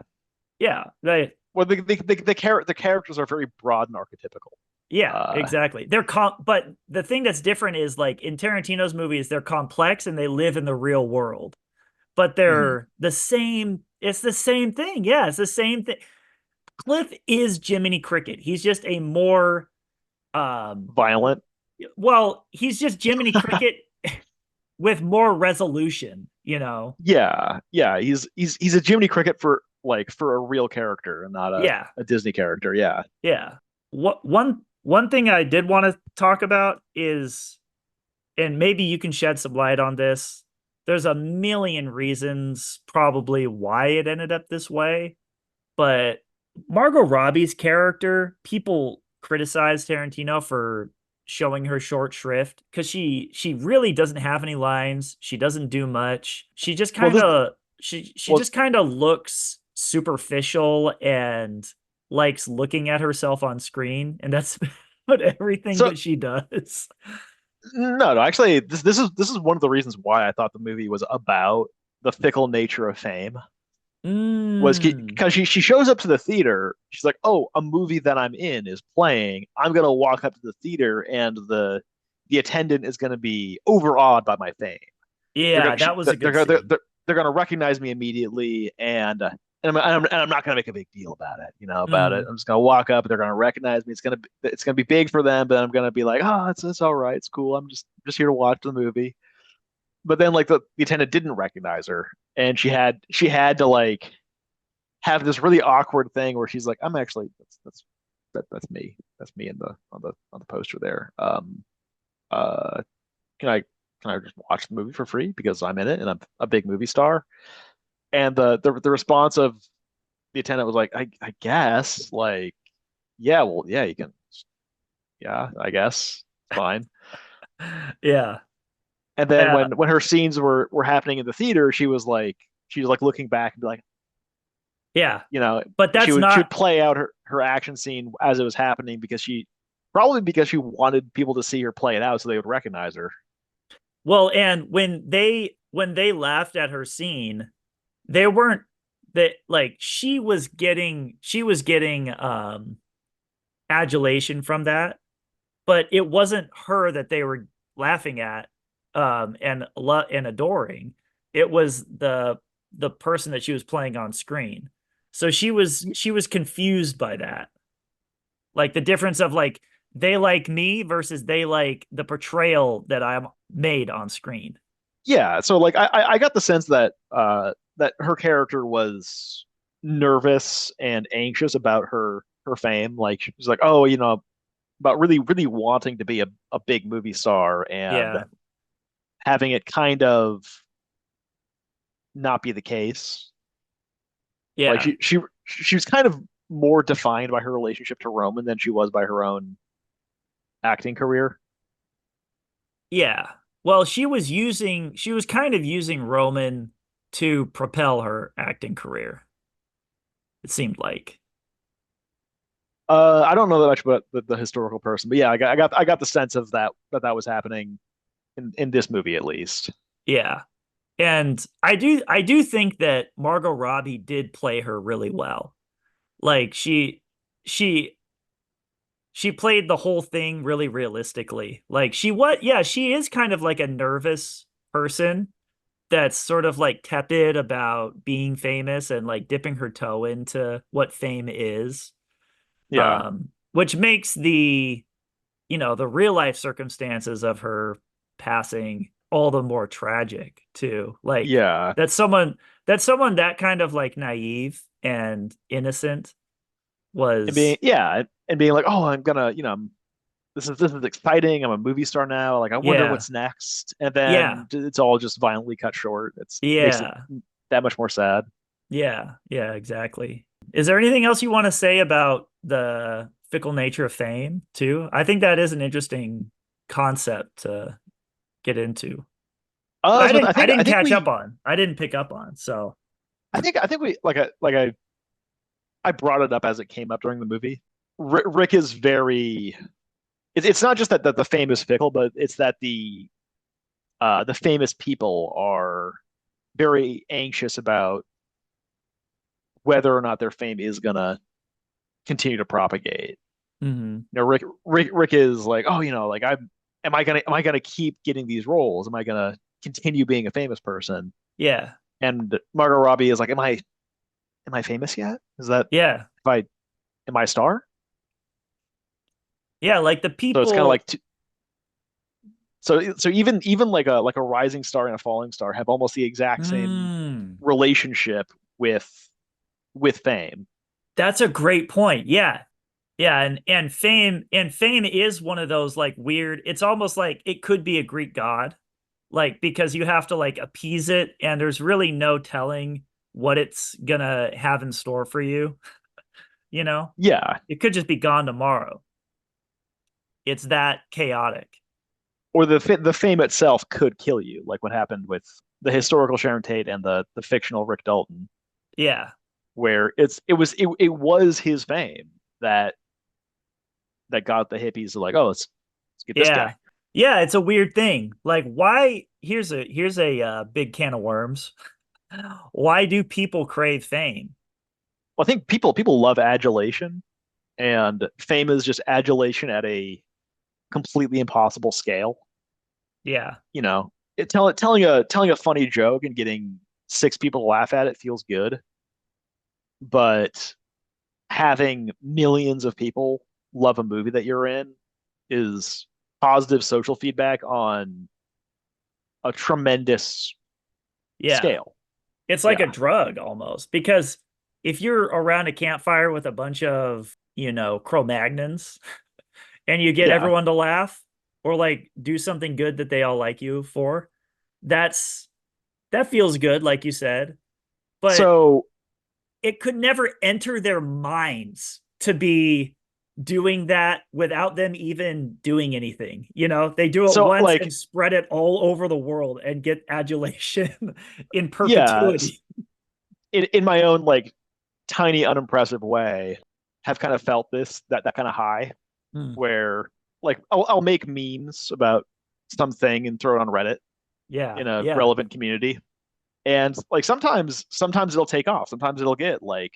Yeah, they well, the characters are very broad and archetypical. yeah, Uh, exactly. But the thing that's different is like in Tarantino's movies, they're complex and they live in the real world. but Mhm. they're the same. It's the same thing. Yeah, it's the same thing. Cliff is Jiminy Cricket. He's just a more um Violent. well, he's just Jiminy Cricket with more resolution, you know. Yeah, yeah. He's a Jiminy Cricket for like for a real character and not Yeah. a Disney character. Yeah. Yeah. What one thing I did want to talk about is, and maybe you can shed some light on this. There's a million reasons probably why it ended up this way, but Margot Robbie's character, people criticize Tarantino for showing her short shrift because she really doesn't have any lines. She doesn't do much. Well, this She well just kind of looks superficial and likes looking at herself on screen, and that's about everything so that she does. no. Actually, this is one of the reasons why I thought the movie was about the fickle nature of fame. Was Mm, because she shows up to the theater. She's like, "Oh, a movie that I'm in is playing. I'm gonna walk up to the theater, and the attendant is gonna be overawed by my fame. They're yeah, gonna that was a good scene. they're gonna recognize me immediately, and I'm not gonna make a big deal about it, you know, about it. Mm, I'm just gonna walk up, they're gonna recognize me. It's gonna be big for them, but I'm gonna be like, oh, it's all right, it's cool. I'm just here to watch the movie. But then like the attendant didn't recognize her, and she had to like have this really awkward thing where she's like, I'm actually that's me. That's me in the on the poster there. Uh can I can I just watch the movie for free because I'm in it and I'm a big movie star? And the response of the attendant was like, I guess, like, yeah, well, yeah, you can, yeah, I guess it's fine. yeah. And then Yeah. when her scenes were happening in the theater, she was like looking back and be like, Yeah. you know, But that's she not would play out her action scene as it was happening because she probably because she wanted people to see her play it out so they would recognize her. well, and when they laughed at her scene, they weren't that like she was getting adulation from that, but it wasn't her that they were laughing at and adoring. It was the person that she was playing on screen. So she was confused by that. Like the difference of like they like me versus they like the portrayal that I'm made on screen. Yeah, so like I got the sense that that her character was nervous and anxious about her fame. Like she's like, oh, you know, about really wanting to be a big movie star and Yeah. having it kind of not be the case. Like Yeah. she was kind of more defined by her relationship to Roman than she was by her own acting career. Yeah. Well, she was kind of using Roman to propel her acting career, it seemed like. I don't know that much about the historical person, but yeah, I got the sense of that was happening in this movie at least. Yeah. And I do think that Margot Robbie did play her really well. Like she she played the whole thing really realistically. Like yeah, she is kind of like a nervous person that's sort of like tepid about being famous and like dipping her toe into what fame is. Yeah, Which makes the real life circumstances of her passing all the more tragic too. Like yeah, that someone that kind of like naive and innocent and being was yeah, and being like, oh, I'm gonna, you know, this is exciting. I'm a movie star now. Like, I wonder yeah, what's next, and yeah, then it's all just violently cut short. It's makes it yeah, that much more sad. yeah, yeah, exactly. Is there anything else you want to say about the fickle nature of fame too? I think that is an interesting concept to get into. But I think I didn't pick up on. So I think we I brought it up as it came up during the movie. Rick is very. It's not just that the fame is fickle, but it's that the famous people are very anxious about whether or not their fame is gonna continue to propagate. mhm. You know, Rick is like, oh, you know, like am I gonna keep getting these roles? Am I gonna continue being a famous person? Yeah. And Margot Robbie is like, am I famous yet? Is that Yeah. if I am I a star? Yeah, like the So it's kind of people. like so even like a rising star and a falling star have almost the exact same Hmm. relationship with with fame. That's a great point. Yeah. Yeah, and fame is one of those like weird, it's almost like it could be a Greek god. Like because you have to like appease it and there's really no telling what it's gonna have in store for you, you know? Yeah, It could just be gone tomorrow. It's that chaotic. or the fame itself could kill you, like what happened with the historical Sharon Tate and the fictional Rick Dalton, Yeah. where it was his fame that got the hippies to like, oh, let's get this Yeah. guy. Yeah, it's a weird thing. Like why here's a big can of worms. Why do people crave fame? Well, I think people love adulation, and fame is just adulation at a completely impossible scale. Yeah. Telling a funny joke and getting six people to laugh at it feels good, but having millions of people love a movie that you're in is positive social feedback on a tremendous Yeah. scale. It's like a Yeah, drug almost because if you're around a campfire with a bunch of, Cro-Magnons and you get yeah. everyone to laugh or like do something good that they all like you for, that's that feels good, like you said, but So it could never enter their minds to be doing that without them even doing anything. They do it so once like and spread it all over the world and get adulation in yeah, perpetuity. in my own like tiny unimpressive way, have kind of felt that kind of high Hmm. where like I'll make memes about something and throw it on Reddit Yeah, in a yeah, relevant community. And like sometimes it'll take off. Sometimes it'll get like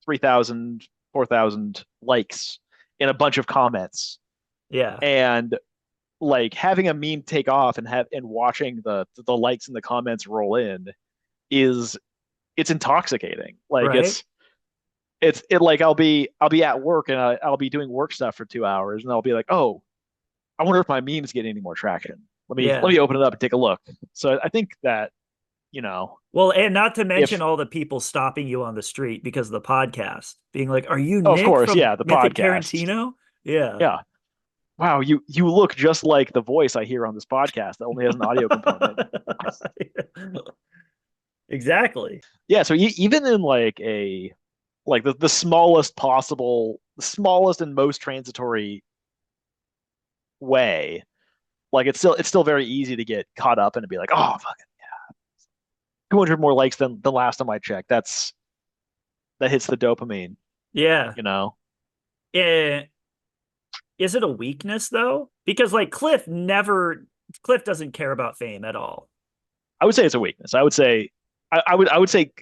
3,000, 4,000 likes in a bunch of comments. yeah, And like having a meme take off and watching the likes and the comments roll in is it's intoxicating. Like right? it like I'll be at work and I'll be doing work stuff for 2 hours and I'll be like, oh, I wonder if my memes get any more traction. Let Yeah. me open it up and take a look. So I think that you know Well, and not to mention if all the people stopping you on the street because of the podcast, being like, "Are you oh, of Nick course, from yeah, the Mythic podcast, Tarantino?" Yeah. yeah. Wow, you look just like the voice I hear on this podcast that only has an audio component. Exactly. Yeah, so even in like the smallest possible, the smallest and most transitory way, like it's still very easy to get caught up and to be like, oh, fuck, 200 more likes than the last time I checked. That hits the dopamine, Yeah. you know. Eh, is it a weakness though? Because like Cliff doesn't care about fame at all. I would say it's a weakness. I would say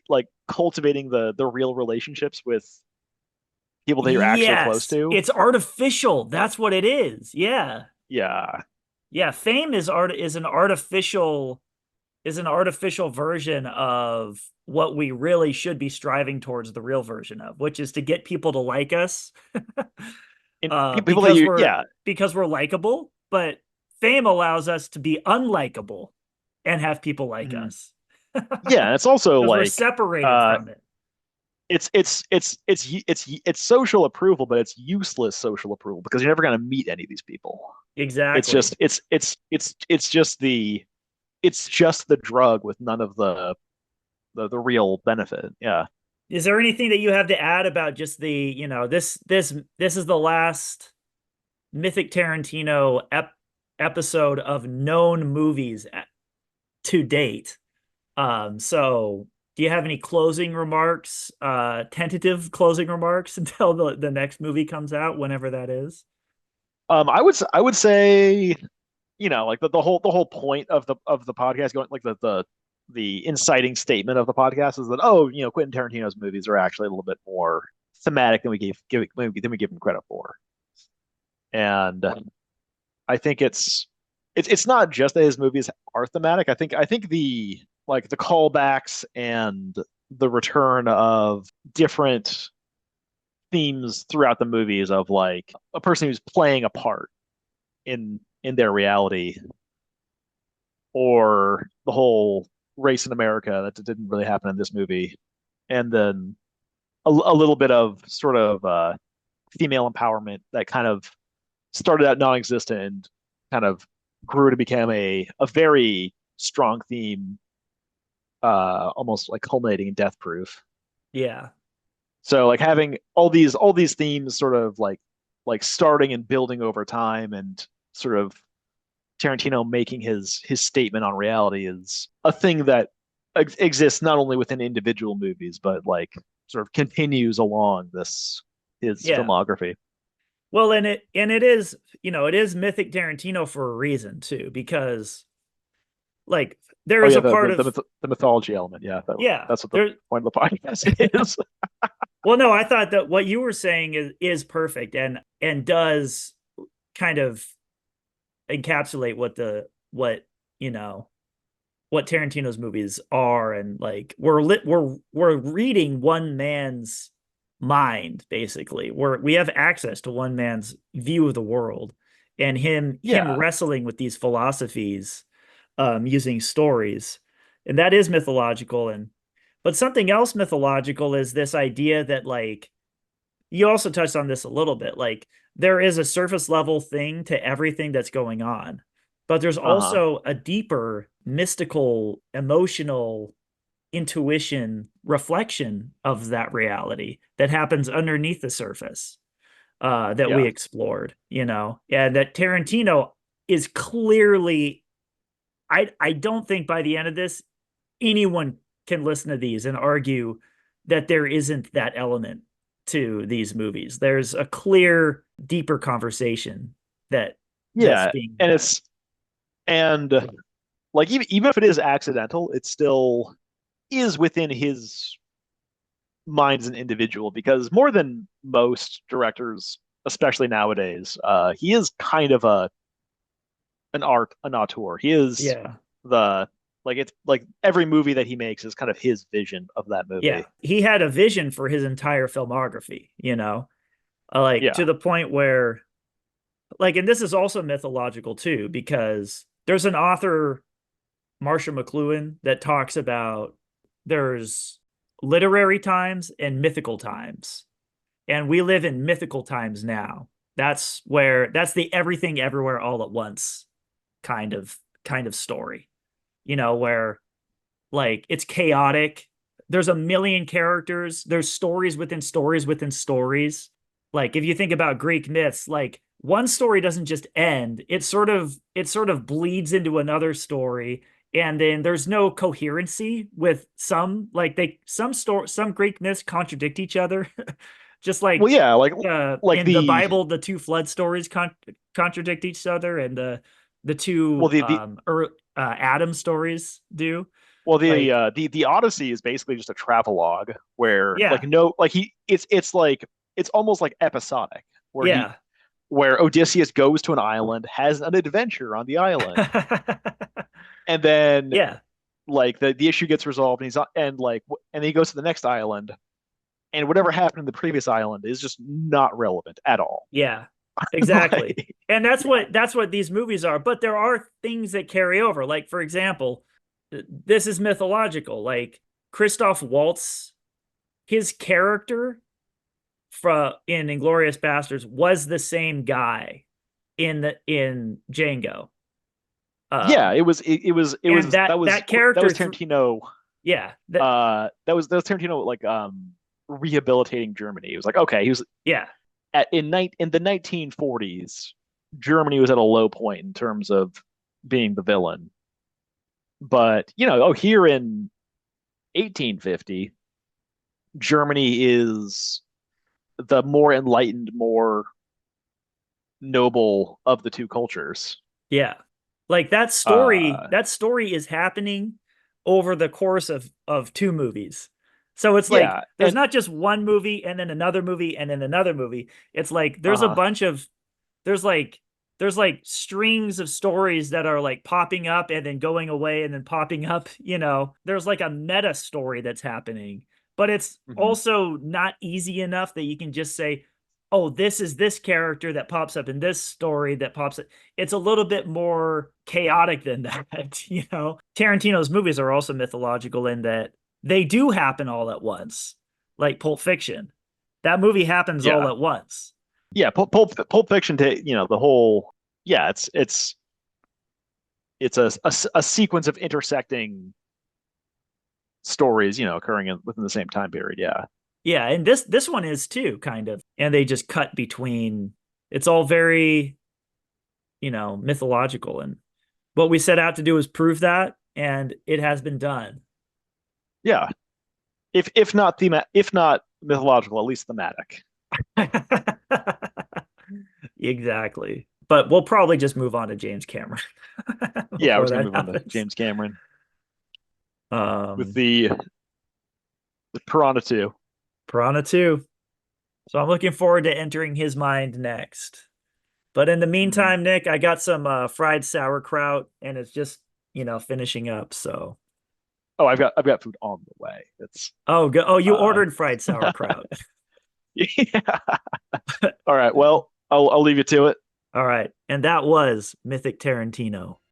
like cultivating the real relationships with people that you're actually close Yes, to. it's artificial. That's what it is. Yeah. Yeah, Yeah, fame is an artificial version of what we really should be striving towards the real version of, which is to get people to like us and people that because you we're yeah because we're likable, but fame allows us to be unlikable and have people like mhm. us Yeah, and it's also because we're like separated uh from it. it's social approval, but it's useless social approval because you're never going to meet any of these people. It's Exactly. just it's just the drug with none of the real benefit. Yeah. Is there anything that you have to add about just this is the last Mythic Tarantino episode of known movies to date. So do you have any closing remarks, tentative closing remarks until the next movie comes out, whenever that is? I would say like the whole point of the podcast going like the inciting statement of the podcast is that oh Quentin Tarantino's movies are actually a little bit more thematic than we give him credit for, and I think it's not just that his movies are thematic. I think like the callbacks and the return of different themes throughout the movies of like a person who's playing a part in their reality, or the whole race in America that didn't really happen in this movie, and then a little bit of sort of female empowerment that kind of started out non-existent and kind of grew to become a very strong theme, almost like culminating in Death Proof. Yeah. So like having all these themes sort of like starting and building over time, and sort of Tarantino making his statement on reality is a thing that exists not only within individual movies, but like sort of continues along this his Yeah. filmography. Well, and it is, it is Mythic Tarantino for a reason too, because like there Oh is yeah, a part of the mythology element. Yeah, yeah, that's what the there point of the podcast is. well, no, I thought that what you were saying is perfect and does kind of encapsulate you know, what Tarantino's movies are, and like we're reading one man's mind basically. We have access to one man's view of the world, and him Yeah, wrestling with these philosophies using stories, and that is mythological. And but something else mythological is this idea that like you also touched on this a little bit, like there is a surface level thing to everything that's going on, but there's uh-huh. also a deeper mystical emotional intuition reflection of that reality that happens underneath the surface, that we Yeah. explored, and that Tarantino is clearly, I don't think by the end of this anyone can listen to these and argue that there isn't that element to these movies. There's a clear, deeper conversation that's Yeah. being And done. it's and like even if it is accidental, it still is within his mind as an individual, because more than most directors, especially nowadays, he is kind of an auteur. He is Yeah. the like it's like every movie that he makes is kind of his vision of that Yeah. movie. He had a vision for his entire filmography, like to Yeah. the point where, like, and this is also mythological too, because there's an author, Marshall McLuhan, that talks about there's literary times and mythical times. And we live in mythical times now. That's the everything everywhere all at once kind of story, where like it's chaotic. There's a million characters. There's stories within stories within stories. Like if you think about Greek myths, like one story doesn't just end. It sort of bleeds into another story, and then there's no coherency with some, like some Greek myths contradict each other. Just Well, like yeah, like in the the Bible, the two flood stories contradict each other, and the well two the Adam stories do. well Like, the Odyssey is basically just a travelogue where like yeah, no like he it's like it's almost like episodic, yeah, where Odysseus goes to an island, has an adventure on the island, and then yeah, like the issue gets resolved, and and then he goes to the next island, and whatever happened in the previous island is just not relevant at all. yeah, exactly. Like, And that's yeah, what these movies are. But there are things that carry over. Like, for example, this is mythological. Like Christoph Waltz, his character from in Inglorious Bastards was the same guy in Django. yeah, Um, it and was that that character, was Tarantino. yeah, that That was Tarantino like rehabilitating Germany. He was like, okay, he was yeah, in the 1940s, Germany was at a low point in terms of being the villain. But here in 1850, Germany is the more enlightened, more noble of the two cultures. yeah. Like Uh, that story is happening over the course of two movies. So it's like yeah, there's and not just one movie and then another movie and then another movie. It's like uh-huh. there's like there's like strings of stories that are like popping up and then going away and then popping up, there's like a meta story that's happening, but it's Hmm. also not easy enough that you can just say, oh, this is this character that pops up in this story that pops up. It's a little bit more chaotic than that. Tarantino's movies are also mythological in that they do happen all at once, like Pulp Fiction. That movie happens all Yeah, at once. yeah. Pulp Fiction, the whole, yeah, it's a sequence of intersecting stories, occurring within the same time period. Yeah, Yeah, and this one is too, kind of. And they just cut between, it's all very, mythological. And what we set out to do is prove that, and it has been done. yeah. If not mythological, at least thematic. Exactly. But we'll probably just move on to James Cameron Yeah, I before was gonna that move on to happens. James Cameron with Um, the Piranha 2. Piranha 2. So I'm looking forward to entering his mind next. But in the Mm. meantime, Nick, I got some fried sauerkraut and it's just, finishing up. So, Oh, I've got food on the way. It's oh, you uh ordered fried sauerkraut. yeah. All right. Well, I'll leave you to it. All right. And that was Mythic Tarantino.